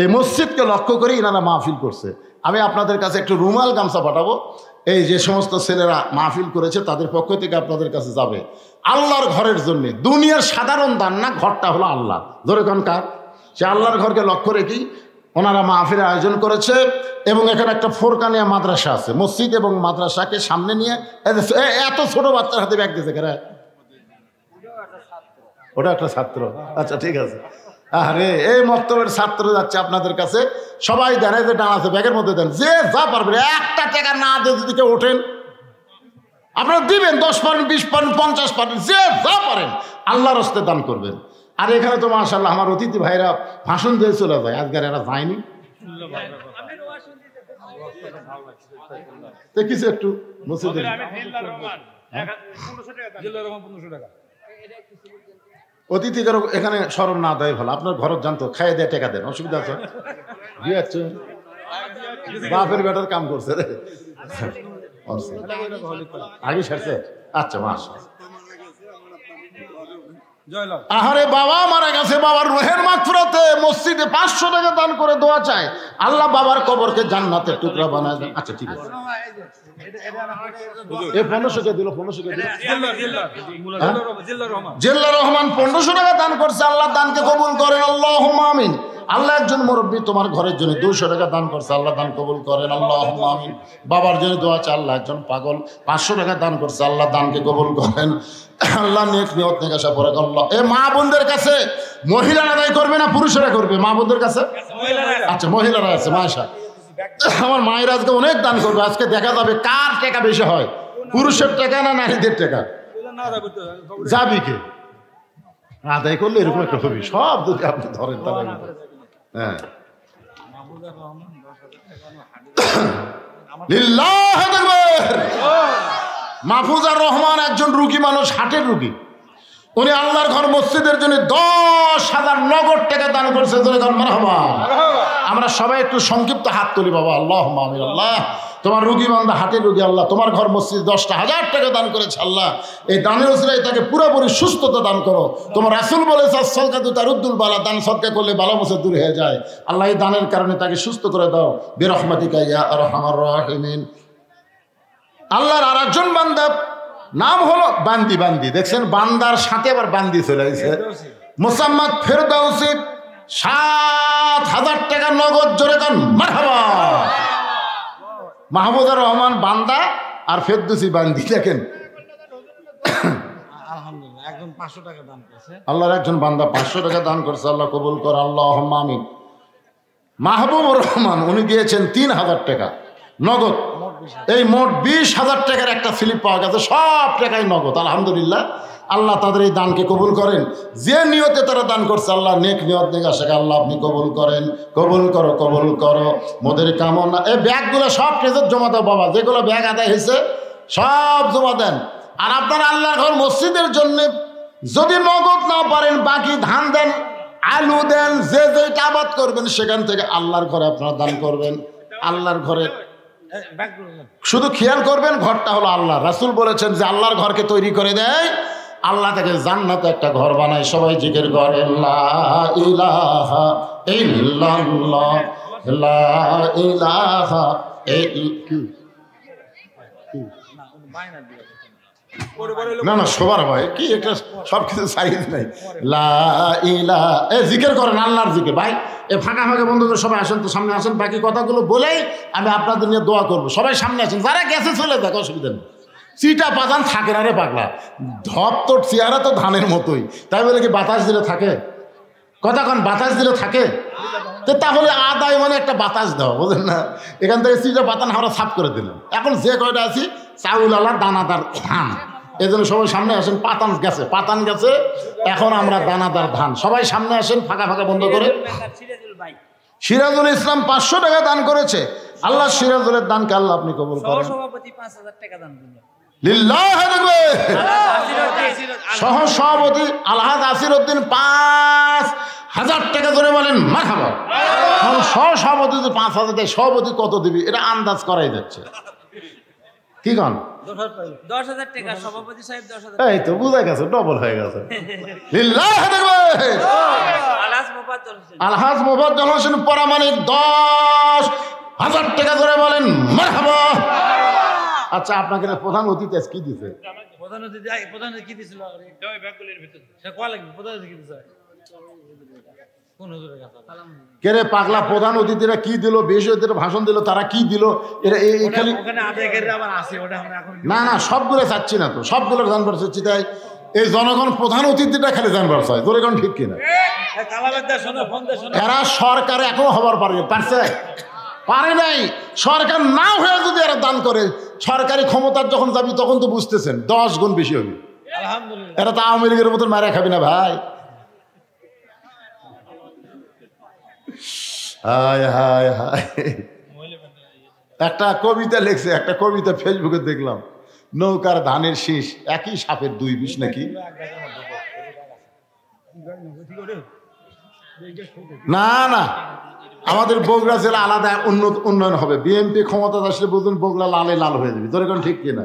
এই মসজিদকে লক্ষ্য করে ইনারা মাহফিল করছে। আমি আপনাদের কাছে একটু রুমাল গামছা পাঠাবো। এই যে সমস্ত ছেলেরা মাহফিল করেছে তাদের পক্ষ থেকে আপনাদের কাছে যাবে আল্লাহর ঘরের জন্য। দুনিয়ার সাধারণ দান না, ঘরটা হলো আল্লাহ। ধরে কোন কার? সে আল্লাহর ঘরকে লক্ষ্য রেখেই ওনারা মাহফিলের আয়োজন করেছে। এবং এখানে একটা ফোরকানিয়া মাদ্রাসা আছে, মসজিদ এবং মাদ্রাসাকে সামনে নিয়ে এত ছোট বাচ্চার হাতে ব্যাগ দিয়েছে কেন? ওটা একটা ছাত্র। আচ্ছা ঠিক আছে। আরে এই মক্তবের ছাত্র যাচ্ছে আপনাদের কাছে, সবাই দেন, যে ডান আছে ব্যাগের মধ্যে দেন, যে যা পারবেন। 1 টাকা না দিয়ে যদি কেউ ওঠেন আপনারা দিবেন, 10 পারেন, 20 পারেন, 50 পারেন, যে যা পারেন আল্লাহর হস্তে দান করবেন। আর এখানে তো মাশাআল্লাহ আমার অতিথি ভাইরা ভাষণ দিয়ে চলে যায়, আজকের এরা যায়নি। দেখিস একটু মসজিদে অতিথিদের এখানে স্মরণ না দেয় ভালো, আপনার ঘর জানতো খাইয়ে দিয়ে টেকা দেন, অসুবিধা আছে দিয়েছে বাপের বেটার কাম করছে রে আগে সারছে। আচ্ছা মাস আহারে বাবা মারা গেছে, বাবার রুহের মাগফিরাতে মসজিদে 500 টাকা দান করে দোয়া চায়, আল্লাহ বাবার কবরকে জান্নাতের টুকরা বানায় দেন। আচ্ছা ঠিক আছে, এ 1500 কে দিল, 1500 কে দিল জিল্লা রহমান 1500 টাকা দান করছে, আল্লাহ দানকে কবুল করেন, আল্লাহুম্মা আমিন। আল্লাহ একজন মুরব্বী তোমার ঘরের জন্য 200 টাকা দান করছে, আল্লাহ দান কবুল করেন, আল্লাহুম্মা আমিন। বাবার জন্য দোয়া চায়, আল্লাহ একজন পাগল 500 টাকা দান করছে, আল্লাহ দানকে কবুল করেন, আল্লাহ নেক নিয়ত নেক আশা পরে আল্লাহ। এ মা বোনদের কাছে মহিলারা আদায় করবে না পুরুষেরা করবে? মা বোনদের কাছে আচ্ছা মহিলারা আছে, মাশাআল্লাহ। আমার মায়ের আজকে অনেক দান করবে, আজকে দেখা যাবে কার টাকা বেশি হয়, পুরুষের টাকা না নারীদের টাকা। যাবি কে আদায় করলে এরকম একটা হবি, সব যদি আপনি ধরেন তাহলে হ্যাঁ লিল্লাহ তাকবীর। মাহফুজার রহমান একজন রুগী মানুষ, হার্টের রুগী, উনি আল্লাহর ঘর মসজিদের জন্য 10,000 নগদ টাকা দান করছে। মারহাবা। আমরা সবাই একটু সংক্ষিপ্ত হাত তুলি বাবা, আল্লাহুম্মা আমিন। আল্লাহ তোমার রুগী বান্দা হার্টের রুগী, আল্লাহ তোমার ঘর মসজিদ 10,000 টাকা দান করেছে, আল্লাহ এই দানের উসিলায় তাকে পুরোপুরি সুস্থতা দান করো। তোমার রাসূল বলেছে সদকাতু তারুদ্দুল বালা, দান সদকা করলে বালা মুসিবত দূর হয়ে যায়, আল্লাহ এই দানের কারণে তাকে সুস্থ করে দাও বিরহমাতিকা ইয়া আরহামার রাহিমিন। আল্লাহর আর একজন বান্দা নাম হলো বান্দি, বান্দি দেখছেন বান্দার সাথে আবার বান্দি চলে গেছে, মোসাম্মদ ফেরদাউসি 7,000 টাকা নগদ, জোরে কান মারহাবা। মাহমুদুর রহমান বান্দা আর ফেরদৌসি বান্দি, দেখেন আলহামদুলিল্লাহ একজন 500 টাকা দান করেছে, আল্লাহর একজন বান্দা 500 টাকা দান করছে, আল্লাহ কবুল কর, আল্লাহুম্মা আমিন। মাহবুবুর রহমান উনি দিয়েছেন 3,000 টাকা নগদ, এই মোট 20,000 টাকার একটা স্লিপ পাওয়া গেছে, সব টাকাই নগদ, আলহামদুলিল্লাহ। আল্লাহ তাদের এই দানকে কবুল করেন, যে নিয়তে তারা দান করছে আল্লাহ নেক নিয়ত নেক আশাকে আল্লাহ আপনি কবুল করেন, কবুল করো কবুল করো মোদের কামনা। এই ব্যাগগুলো সব ট্রেজর জমা দাও বাবা, যেগুলো ব্যাগ আদায় হয়েছে সব জমা দেন। আর আপনারা আল্লাহর ঘর মসজিদের জন্য যদি নগদ না পারেন বাকি ধান দেন, আলু দেন, যে যেটা আবাদ করবেন সেখান থেকে আল্লাহর ঘরে আপনারা দান করবেন। আল্লাহর ঘরে শুধু খেয়াল করবেন ঘরটা হলো আল্লাহ, রাসূল বলেছেন যে আল্লাহর ঘরকে তৈরি করে দেয় আল্লাহ তাকে জান্নাতে একটা ঘর বানায়। সবাই জিকির করেন লা ইলাহা ইল্লাল্লাহ, লা ইলাহা না না সবার ভাই কি একটা সবকিছু সাইজ নাই, লা ইলাহা জিকির করেন আল্লাহর জিকির। ভাই এ ফাঁকা ফাঁকা বন্ধুদের সবাই আসেন তো, সামনে আসেন, বাকি কথাগুলো বলেই আমি আপনাদের নিয়ে দোয়া করবো। সবাই সামনে আসেন, যারা গেছে চলে যাক, অসুবিধা নেই। চিটা পাতান থাকে না রে পাগলা, ধপ তোর চেহারা তো ধানের মতোই, তাই বলে কি বাতাস দিলে থাকে? কতক্ষণ বাতাস দিলে থাকে? তো তাহলে আদায় মানে একটা বাতাস দাও, বুঝলেন না? এখান থেকে চিটা পাতান আমরা সাফ করে দিলাম। এখন যে কয়টা আছি চাউল আলা দানাদার ধান, এই জন্য সবাই সামনে আসেন। পাতান গেছে, পাতান গেছে, এখন আমরা দানাদার ধান। সবাই সামনে আসেন, ফাঁকা ফাঁকা বন্ধ করে। সিরাজুল ইসলাম 500 টাকা দান করেছে, আল্লাহ সিরাজুলের দানকে আল্লাহ আপনি কবুল করেন। সভাপতি 5,000 টাকা দান করলেন, লিল্লাহ তাকবীর। সহ সভাপতি আলহাজ আসিরউদ্দিন 5,000 টাকা ধরে বলেন মারহাবা। সহ সভাপতি 5,000 দেয়, সভাপতি কত দিবি এটা আন্দাজ করাই যাচ্ছে, কি গান 10,000 টাকা সভাপতি সাহেব 10,000, এই তো বুঝা গেছে, ডবল হয়ে গেছে। লিল্লাহ তাকবীর। আলহাজ মোফাজ্জল হোসেন পরামানিক 10,000 টাকা ধরে বলেন মারহাবা। আচ্ছা আপনাকে প্রধান অতিথি কি দিছে? প্রধান অতিথি কি দিছিল? ব্যাগগুলির ভিতর সে কোয়া লাগবে। প্রধান অতিথি কি দিছে? কোন হুজুরের কাছে? কে রে পাগলা, প্রধান অতিথিরা কি দিল, বেশি অতিথিরা ভাষণ দিল, তারা কি দিল? এরা এখানে ওখানে আদায়কারীরা আবার আছে, ওটা আমরা এখন না না সবগুলো চাচ্ছি না তো, সবগুলো জানবার চাচ্ছি। তাই এই জনগণ প্রধান অতিথিটা খালি জানবার চায়, তোর এখন ঠিক কিনা? এরা সরকারে এখনো হবার পারছে পারে নাই। সরকার না হয়ে যদি এরা দান করে, সরকারি ক্ষমতার যখন যাবি তখন তো বুঝতেছেন 10 গুণ বেশি হবে। এরা তো আওয়ামী লীগের মতন মারা খাবি না ভাই। হায় হায় হায়, একটা কবিতা লিখছে, একটা কবিতা ফেসবুকে দেখলাম, নৌকার ধানের শীষ একই সাপের দুই বিষ নাকি। না না, আমাদের বগুড়া জেলা আলাদা উন্নয়ন হবে। বিএনপি ক্ষমতা আসলে বুঝুন বগুড়া লালে লাল হয়ে যাবে। তোর এখন ঠিক কিনা?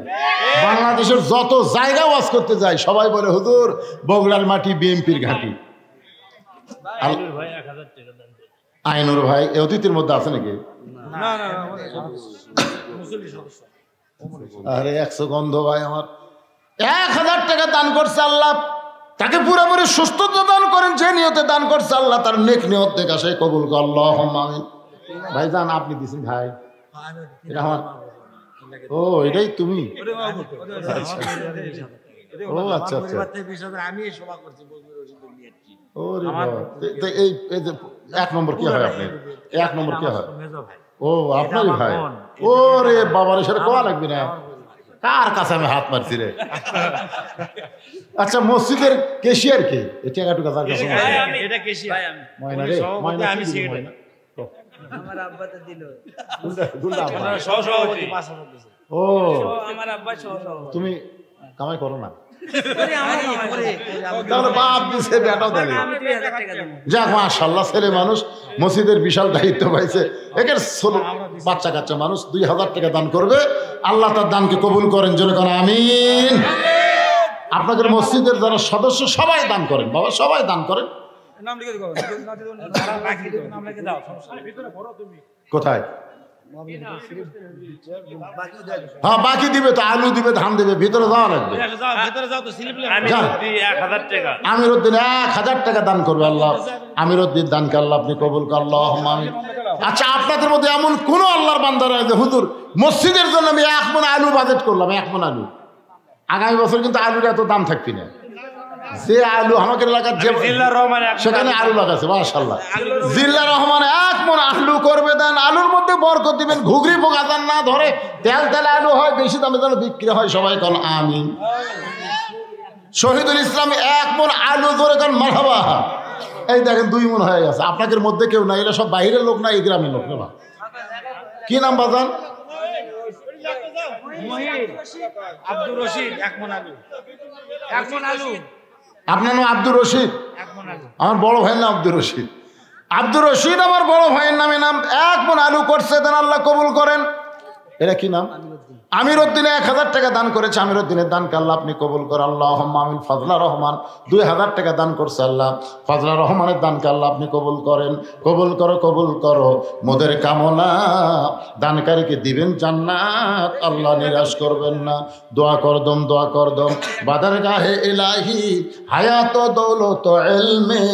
বাংলাদেশের যত জায়গা ওয়াজ করতে যায় সবাই বলে হুজুর বগুড়ার মাটি বিএনপির ঘাঁটি। আইনুর ভাই এ অতিথির মধ্যে আছে নাকি? আরে 100 গন্ধ ভাই আমার 1000 টাকা দান করছে আল্লাহ, তাকে পুরোপুরি সুস্থতা দান করেন। যে নিয়তে দান করছে আল্লাহ তার নেক নিয়ত থেকে সে কবুল কর, আল্লাহুম্মা আমিন। ভাই জান আপনি দিছেন ভাই, এটা আমার। ও এটাই তুমি? ও আচ্ছা আচ্ছা। ওরে বাবা, এই 1 নম্বর কি হয় আপনার? 1 নম্বর কি হয়? ও আপনারই ভাই। ওরে বাবার সাথে কোয়া লাগবে না, কার কাছে আমি হাত মারছি রে। আচ্ছা মসজিদের কেশিয়ার কে? এই টাকাটুকু তার কাছে এটা কেশিয়ার ময়না রে, ময়না আমি সেক্রেটারি। আমার আব্বা তো দিল। সহসভাপতি 5,000 দিয়েছে। ও আমার আব্বা সহসভাপতি। তুমি কামাই করো না? করে আমার করে তাহলে বাপ দিছে বেটাও দিলে। আমি 2000 টাকা দেব। যাক মাশাআল্লাহ, ছেলে মানুষ মসজিদের বিশাল দায়িত্ব পাইছে। একের বাচ্চা কাচ্চা মানুষ 2000 টাকা দান করবে, আল্লাহ তার দানকে কবুল করেন, জোরে কোন আমিন। আপনাদের মসজিদের যারা সদস্য সবাই দান করেন বাবা, সবাই দান করেন। নাম লিখে দাও, নাম লিখে দাও, সমস্যা নেই। ভিতরে ভরো তুমি। কোথায়? হ্যাঁ বাকি দিবে তো, আলু দিবে, ধান দিবে, ভিতরে যাওয়া লাগবে। যাও ভিতরে যাও তো স্লিপ লে। যান। 1000 টাকা। আমিরউদ্দিন 1000 টাকা দান করবে আল্লাহ। আমিরউদ্দিন দানকে আল্লাহ আপনি কবুল করেন, আল্লাহুম্মা আমিন। আচ্ছা আপনাদের মধ্যে এমন কোন আল্লাহর বান্দা রয়েছে যে হুজুর মসজিদের জন্য আমি 1 মণ আলু বাজেট করলাম, 1 মণ আলু, আগামী বছর কিন্তু আলুর এত দাম থাকবি না। যে আলু আমাদের এলাকার যে সেখানে আলু লাগাচ্ছে মাশাআল্লাহ। জিল্লা রহমান 1 মণ আলু করবে দেন, আলুর মধ্যে বরকত দিবেন, ঘুগরি পোকা যেন না ধরে, তেল তেল আলু হয়, বেশি দামে যেন বিক্রি হয়, সবাই কোন আমিন। শহীদুল ইসলাম 1 মণ আলু ধরে কোন মারহাবা। এই দেখেন 2 মণ হয়ে গেছে। আপনাদের মধ্যে কেউ নাই, এরা সব বাইরের লোক না, এই গ্রামের লোক না। কি নাম বাজান? আব্দুর রশিদ 1 মণ আলু। 1 মণ আলু। আপনার নাম আব্দুর রশিদ? 1 মণ আলু। আমার বড় ভাইয়ের নাম আব্দুর রশিদ। আব্দুর রশিদ আমার বড় ভাইয়ের নামে নাম। 1 মণ আলু করছে দেন, আল্লাহ কবুল করেন। এটা কি নাম? আমিরউদ্দিন 1000 টাকা দান করেছে। আমিরউদ্দিনের দানকে আল্লাহ আপনি কবুল করেন, আল্লাহুম্মা আমিন। ফজলা রহমান 2000 টাকা দান করছে আল্লাহ। ফজলা রহমানের দানকে আল্লাহ আপনি কবুল করেন, কবুল করো, কবুল করো। মোদের কামনা দানকারীকে দিবেন জান্নাত, আল্লাহ নিরাশ করবেন না। দোয়া করদম, দোয়া করদম, বাদার গাহে ইলাহি হায়াত দৌলত ইলমে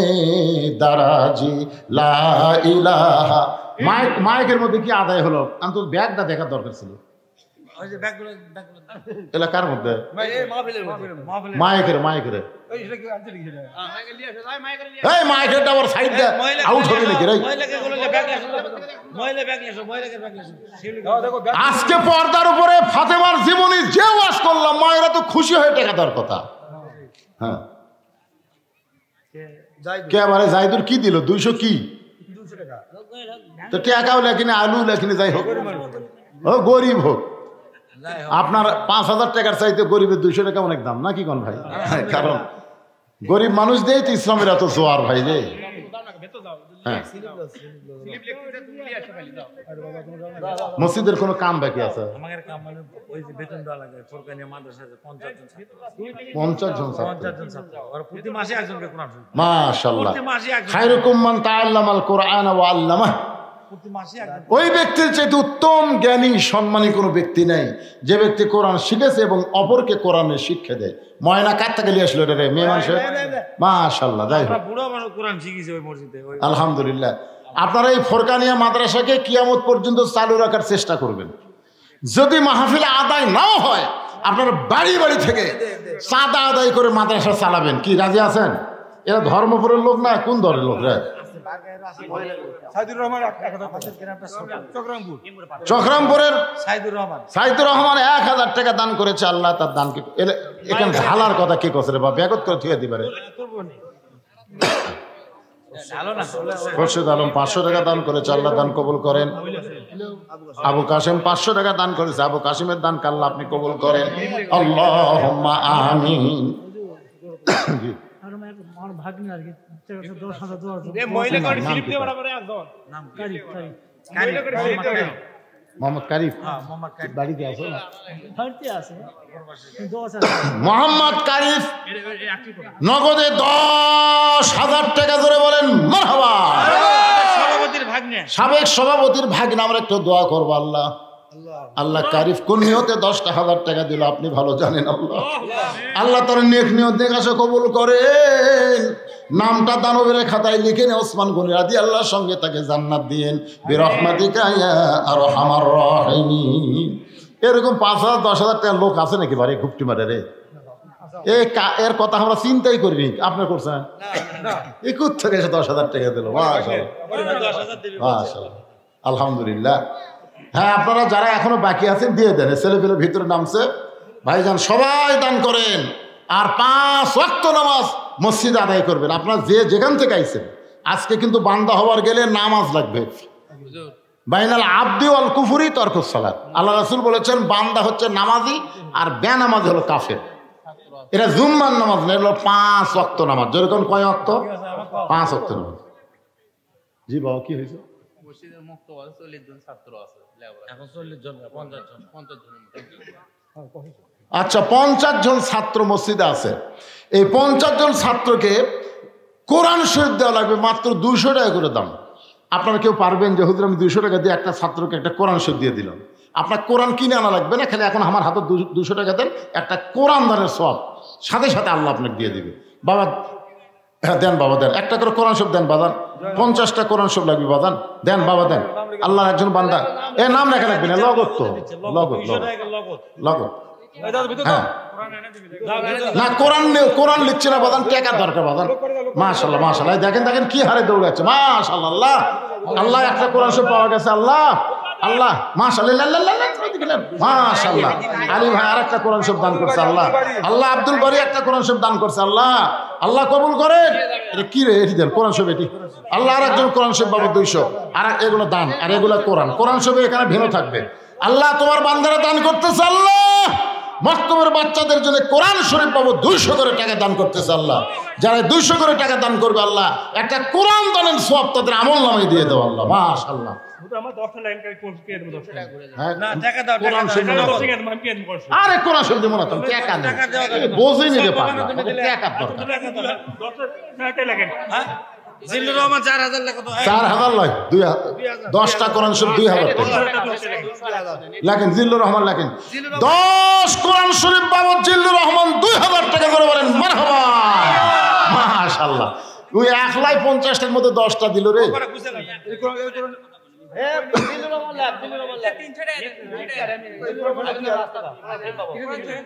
দারাজি লা ইলাহা। মাইকের মধ্যে কি আদায় হলো? আমি তো ব্যাগটা দেখার দরকার ছিল। ওই যে ব্যাগগুলো এলাকার মধ্যে এই মাহফিলের মাহফিলের মাইকের ওই সেটা কি আনতে লিখে দেয়? মাইকে নিয়ে আসে, মাইকে নিয়ে এই মাইকেরটা আবার সাইড দিয়ে আউট হবে নাকি রে? মহিলাকে বলে ব্যাগ নিয়ে আসো, মহিলা ব্যাগ নিয়ে আসো, মহিলাকে ব্যাগ নিয়ে আসো। দেখো আজকে পর্দার উপরে ফাতেমার জীবনী যে ওয়াজ করলাম, মায়েরা তো খুশি হয়ে টাকা দেওয়ার কথা। হ্যাঁ কে বারে জাইদুর কি দিল? 200 কি 200 টাকা। তো টাকাও লেখিনি, আলু লেখিনি, যাই হোক ও গরিব হোক। আপনার 5000 টাকার চাইতে গরিবের 200 টাকা অনেক দাম নাকি কোন ভাই? কারণ গরিব মানুষ দিয়েই তো ইসলামের এত জোয়ার ভাই রে। হ্যাঁ মসজিদের কোনো কাম বাকি আছে? আমাদের কাম মানে ওই যে বেতন দেওয়া লাগে ফরকানিয়া মাদ্রাসাতে 50 জন ছাত্র। 50 জন ছাত্র। 50 জন ছাত্র। আর প্রতি মাসে একজনকে কোরআন শরীফ। মাশাআল্লাহ। প্রতি মাসে একজন। খায়রুকুম মান তাআল্লামাল কুরআন ওয়া আল্লামাহ। প্রতি মাসে একজন। ওই ব্যক্তির চাইতে উত্তম জ্ঞানী সম্মানী কোনো ব্যক্তি নাই যে ব্যক্তি কোরআন শিখেছে এবং অপরকে কোরআনের শিক্ষা দেয়। ময়না কার থেকে নিয়ে আসলো এটা রে? মেয়ে মানুষের। মাশাআল্লাহ। যাই হোক আমরা বুড়ো মানুষ কোরআন শিখেছি ওই মসজিদে। ওই আলহামদুলিল্লাহ। আপনারা এই ফরকানিয়া মাদ্রাসাকে কিয়ামত পর্যন্ত চালু রাখার চেষ্টা করবেন। যদি মাহফিল আদায় নাও হয়, আপনারা বাড়ি বাড়ি থেকে চাঁদা আদায় করে মাদ্রাসা চালাবেন। কি রাজি আছেন? এরা ধর্মপুরের লোক না, কোন দলের লোক রে? সাইদুর রহমান চক্রামপুর। চক্রামপুরের সাইদুর রহমান। সাইদুর রহমান 1000 টাকা দান করেছে। আল্লাহ তার দানকে এখানে ঢালার কথা কে কছে রে? বা ব্যাগত করে থুয়ে দিবারে খোরশেদ আলম 500 টাকা দান করেছে, আল্লাহ দান কবুল করেন। আবু কাসিম 500 টাকা দান করেছে, আবু কাসিমের দান আল্লাহ আপনি কবুল করেন। আল্লাহুম্মা আমিন। আমার ভাগ্নি আর কি 10,000 দেওয়ার জন্য। মোহাম্মদ কারিফ বাড়িতে আছে না? বাড়িতে আছে, কিন্তু মোহাম্মদ কারিফ নগদে 10,000 টাকা ধরে বলেন মারহাবা। সাবেক সভাপতির ভাগ্নে আমরা একটু দোয়া করবো। আল্লাহ আল্লাহ কারিফ কোন নিয়তে 10,000 টাকা দিল আপনি ভালো জানেন। আল্লাহ আল্লাহ তার নেক নিয়ত দেখাশে কবুল করেন। নামটা দানবের খাতায় লিখে নে ওসমান গনি রাদিয়াল্লাহু সঙ্গে তাকে জান্নাত দিয়েন বিরহমাতিকা ইয়া আরহামার রাহিমিন। এরকম 5,000 10,000 টাকা লোক আছে নাকি বাড়ি গুপ্তি মারে রে? এর কথা আমরা চিন্তাই করিনি, আপনি করছেন? এই কোথা থেকে 10,000 টাকা দিল? মাশাআল্লাহ আলহামদুলিল্লাহ। হ্যাঁ, আপনারা যারা এখনো বাকি আছেন দিয়ে দেন। ছেলে পেলে ভিতরে নামছে, ভাইজান সবাই দান করেন। আর 5 ওয়াক্ত নামাজ মসজিদে আদায় করবেন। আপনারা যে যেখান থেকে আইছেন, আজকে কিন্তু বান্দা হওয়ার গেলে নামাজ লাগবে। বাইনাল আবদি ওয়াল কুফরি তরকুস সালাত। আল্লাহ রাসূল বলেছেন বান্দা হচ্ছে নামাজি আর বেনামাজি হলো কাফের। এটা জুম্মার নামাজ না, এগুলো 5 ওয়াক্ত নামাজ। যেরকম কয় ওয়াক্ত? 5 ওয়াক্ত নামাজ। জি বাবা কি হয়েছে? মসজিদের মুক্ত 40 জন ছাত্র আছে, এখন 40 জন 50 জন। আচ্ছা, 50 জন ছাত্র মসজিদে আছে। এই 50 জন ছাত্রকে কোরআন শরীফ দেওয়া লাগবে মাত্র 200 টাকা করে দাম। আপনারা কেউ পারবেন যে হুজুর আমি 200 টাকা দিয়ে একটা ছাত্রকে একটা কোরআন শরীফ দিয়ে দিলাম? আপনার কোরআন কিনে আনা লাগবে না, খালি এখন আমার হাতে 200 টাকা দেন, একটা কোরআন দানের সওয়াব সাথে সাথে আল্লাহ আপনাকে দিয়ে দিবে। বাবা হ্যাঁ দেন, বাবা দেন, একটা করে কোরআন শরীফ দেন বাজান। 50টা কোরআন শরীফ লাগবে বাজান, দেন বাবা দেন। আল্লাহর একজন বান্দা, এ নাম লেখা লাগবে না, লগত তো লগত লগত। হ্যাঁ না, কোরআন লিখছে না বাদান, টাকার দরকার বাদান। মাশাআল্লাহ মাশাআল্লাহ, দেখেন দেখেন কি হারে দৌড়াচ্ছে। মাশাআল্লাহ, আল্লাহ একটা কোরআন শরীফ পাওয়া গেছে। আল্লাহ আল্লাহ মাশাআল্লাহ মাশাআল্লাহ। আলী ভাই আরেকটা কোরআন শরীফ দান করছে। আল্লাহ আল্লাহ আব্দুল বারী একটা কোরআন শরীফ দান করছে। আল্লাহ আল্লাহ কবুল করেন। এটা কি রে? এটি দেন কোরআন শরীফ, এটি আল্লাহ আরেকজন কোরআন শরীফ বাবু 200, আর এগুলো দান, আর এগুলো কোরআন শরীফ এখানে ভিন্ন থাকবে। আল্লাহ তোমার বান্দারা দান করতেছে। আল্লাহ মক্তবের বাচ্চাদের জন্য কোরআন শরীফ পাবো 200 করে টাকা দান করতেছে। আল্লাহ যারা 200 করে টাকা দান করবে, আল্লাহ একটা কোরআন দানের সওয়াব তাদের আমল নামায় দিয়ে দেবো। আল্লাহ মাশাআল্লাহ। আরে কোরআন শরীফ দেবো না, তুমি টাকা নেই, বোঝই নিতে পারবে না, টাকার দরকার। জিল্লুর রহমান 4,000 লেখা তো 4,000 লয়, 10টা কোরআন শরীফ 2,000 টাকা লেখেন। জিল্লুর রহমান লেখেন 10 কোরআন শরীফ বাবদ জিল্লুর রহমান 2,000 টাকা করে বলেন মারহাবা। মাশাআল্লাহ, তুই 150টার মধ্যে 10টা দিল রে।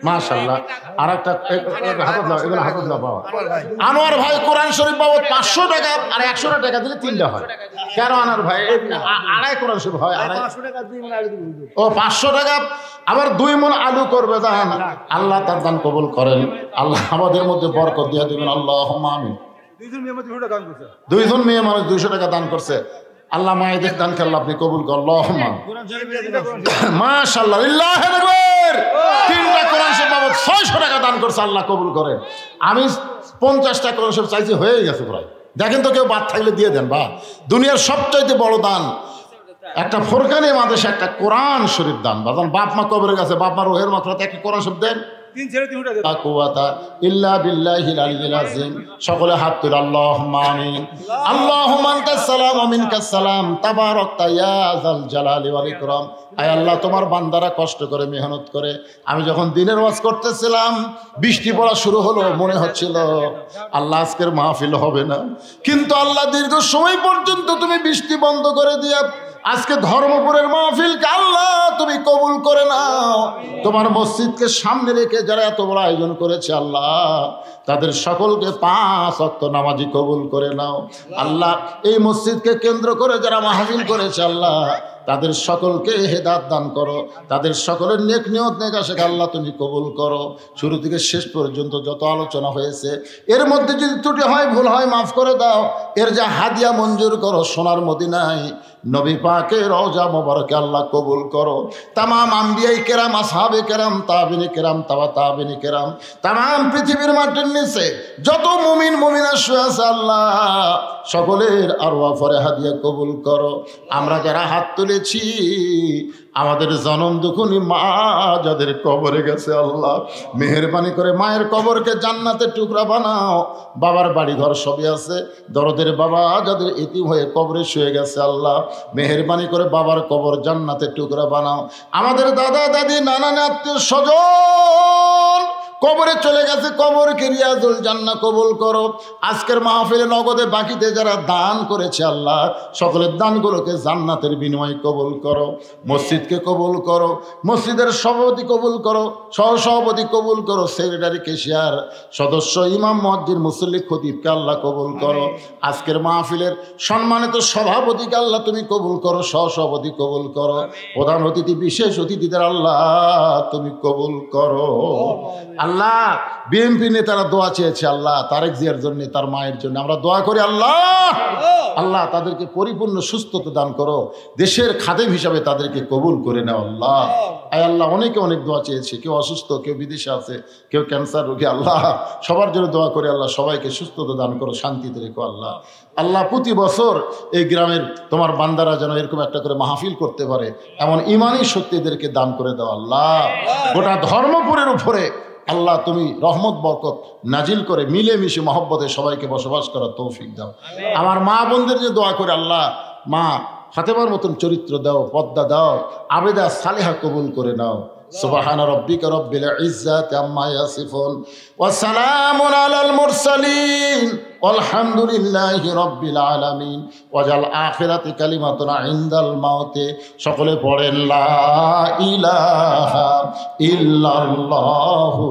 মাশাআল্লাহ। আর একটা হাতত দাও বাবা। আনোয়ার ভাই কোরআন শরীফ বাবদ 500 টাকা আর 100 টাকা দিলে 3টা হয়। কেন আনোয়ার ভাই? আড়াই কোরআন শরীফ হয়, আড়াই। ও 500 টাকা আবার 2 মণ আলু করবে দান। আল্লাহ তার দান কবুল করেন। আল্লাহ আমাদের মধ্যে বরকত দিয়ে দিবেন। আল্লাহুম্মা আমিন। 2জন মেয়ে মানুষ 200 টাকা দান করছে। আল্লাহ মায়েদের দান আল্লাহ আপনি কবুল করেন। আল্লাহুম্মা মাশাআল্লাহ লিল্লাহি আকবার। 3টা কোরআন শরীফ বাবদ 600 টাকা দান করছে। আল্লাহ কবুল করেন। আমি 50টা কোরআন শরীফ চাইছি, হয়ে গেছে প্রায়। দেখেন তো কেউ বাদ থাকলে দিয়ে দেন। বা দুনিয়ার সবচাইতে বড় দান একটা ফোরকানি মাদ্রাসা একটা কোরআন শরীফ দান। বাজান বাপ মা কবরে গেছে, বাপ মা রোহের মাত্রাতে একটা কোরআন শরীফ দেন। সকলে হাত তুলে আল্লাহুম্মা আমিন। আল্লাহুম্মা আনতাস সালাম ওয়া মিনকাস সালাম তাবারাকতা ইয়া যাল জালালি ওয়াল ইকরাম। আয় আল্লাহ, তোমার বান্দারা কষ্ট করে মেহনত করে, আমি যখন দিনের ওয়াজ করতেছিলাম বৃষ্টি পড়া শুরু হলো, মনে হচ্ছিল আল্লাহ আজকের মাহফিল হবে না, কিন্তু আল্লাহ দীর্ঘ সময় পর্যন্ত তুমি বৃষ্টি বন্ধ করে দিয়া আজকে ধর্মপুরের মাহফিলকে আল্লাহ তুমি কবুল করে নাও। তোমার মসজিদকে সামনে রেখে যারা এত বড় আয়োজন করেছে আল্লাহ, তাদের সকলকে 5 ওয়াক্ত নামাজি কবুল করে নাও। আল্লাহ এই মসজিদকে কেন্দ্র করে যারা মাহফিল করেছে আল্লাহ, তাদের সকলকে হেদায়েত দান করো। তাদের সকলের নেক নিয়ত নেক আশা আল্লাহ তুমি কবুল করো। শুরু থেকে শেষ পর্যন্ত যত আলোচনা হয়েছে এর মধ্যে যদি ত্রুটি হয়, ভুল হয়, মাফ করে দাও। এর যা হাদিয়া মঞ্জুর করো সোনার মদিনায় নবী পাকের রওজা মোবারকে আল্লাহ কবুল করো। তামাম আম্বিয়াই কেরাম, আসহাবে কেরাম, তাবিনী কেরাম, তাবিনী কেরাম, তামাম পৃথিবীর মাটির নিচে যত মুমিন মুমিনা শুয়ে আছে আল্লাহ, সকলের আরওয়াহ ফরে হাদিয়া কবুল করো। আমরা যারা হাত তুলেছি আমাদের জনম দুখুনি মা যাদের কবরে গেছে আল্লাহ, মেহেরবানি করে মায়ের কবরকে জান্নাতের টুকরা বানাও। বাবার বাড়ি ঘর সবই আছে, দরদের বাবা যাদের ইতিম হয়ে কবরে শুয়ে গেছে আল্লাহ, মেহেরবানি করে বাবার কবর জান্নাতের টুকরা বানাও। আমাদের দাদা দাদি নানা আত্মীয় স্বজন কবরে চলে গেছে, কবরকে রিয়াজুল জান্নাহ কবুল করো। আজকের মাহফিলে নগদে বাকিতে যারা দান করেছে আল্লাহ, সকলের দানগুলোকে জান্নাতের বিনিময়ে কবুল করো। মসজিদকে কবুল করো, মসজিদের সভাপতি কবুল করো, সহসভাপতি কবুল করো, সেক্রেটারি, কেশিয়ার, সদস্য, ইমাম, মুয়াজ্জিন, মুসল্লি, খতিবকে আল্লাহ কবুল করো। আজকের মাহফিলের সম্মানিত সভাপতিকে আল্লাহ তুমি কবুল করো, সহসভাপতি কবুল করো, প্রধান অতিথি, বিশেষ অতিথিদের আল্লাহ তুমি কবুল করো। আল্লাহ বিএনপি নেতারা দোয়া চেয়েছে আল্লাহ, তারেক জিয়ার জন্য, তার মায়ের জন্য আমরা দোয়া করি আল্লাহ, আল্লাহ তাদেরকে পরিপূর্ণ সুস্থতা দান করো, দেশের খাদেম হিসাবে তাদেরকে কবুল করে নাও আল্লাহ। আয় আল্লাহ অনেকে অনেক দোয়া চেয়েছে, কেউ অসুস্থ, কেউ বিদেশে আছে, কেউ ক্যান্সার রোগী, আল্লাহ সবার জন্য দোয়া করে আল্লাহ সবাইকে সুস্থতা দান করো, শান্তিতে রেখো আল্লাহ। আল্লাহ প্রতি বছর এই গ্রামের তোমার বান্দারা যেন এরকম একটা করে মাহফিল করতে পারে, এমন ইমানি শক্তিদেরকে দান করে দাও আল্লাহ। গোটা ধর্মপুরের উপরে আল্লাহ তুমি রহমত বরকত নাজিল করে মিলেমিশে মহব্বতে সবাইকে বসবাস করার তৌফিক দাও। আমার মা বোনদের যে দোয়া করে আল্লাহ, মা ফাতেমার মতন চরিত্র দাও, পদ্মা দাও, আবেদা সালেহা কবুল করে নাও। সুবহান রাব্বিকা রব্বিল ইজ্জাতি আম্মা ইয়াসিফুন ওয়া সালামুন আলাল মুরসালিন আলহামদুলিল্লাহি রাব্বিল আলামিন। ওয়াজাল আখিরাতি কালিমাতুন ইনদাল মাউতে। সকলে পড়েন লা ইলাহা ইল্লাল্লাহু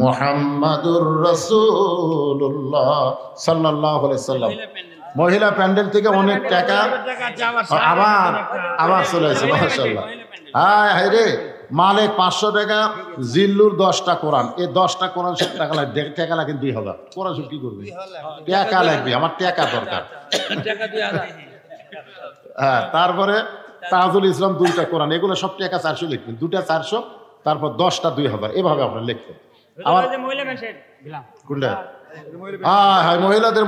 মুহাম্মাদুর রাসূলুল্লাহ সাল্লাল্লাহু আলাইহি সাল্লাম। মহিলা প্যান্ডেল থেকে অনেক টাকা আবার চলে আসছে, মাশাআল্লাহ। হায় হায় রে, মালিক 500 টাকা, জিল্লুর 10টা কোরআন, এই 10টা কোরআন সব টাকা লাগবে, টাকা লাগে 2000। কোরআন সব কি করবে? টাকা লাগবে, আমার টাকা দরকার। হ্যাঁ, তারপরে তাজুল ইসলাম 2টা কোরআন, এগুলো সব টাকা 400 লিখবেন, 2টা 400, তারপর 10টা 2000, এভাবে আপনার লিখবেন। আমার কোনটা? হ্যাঁ, মহিলাদের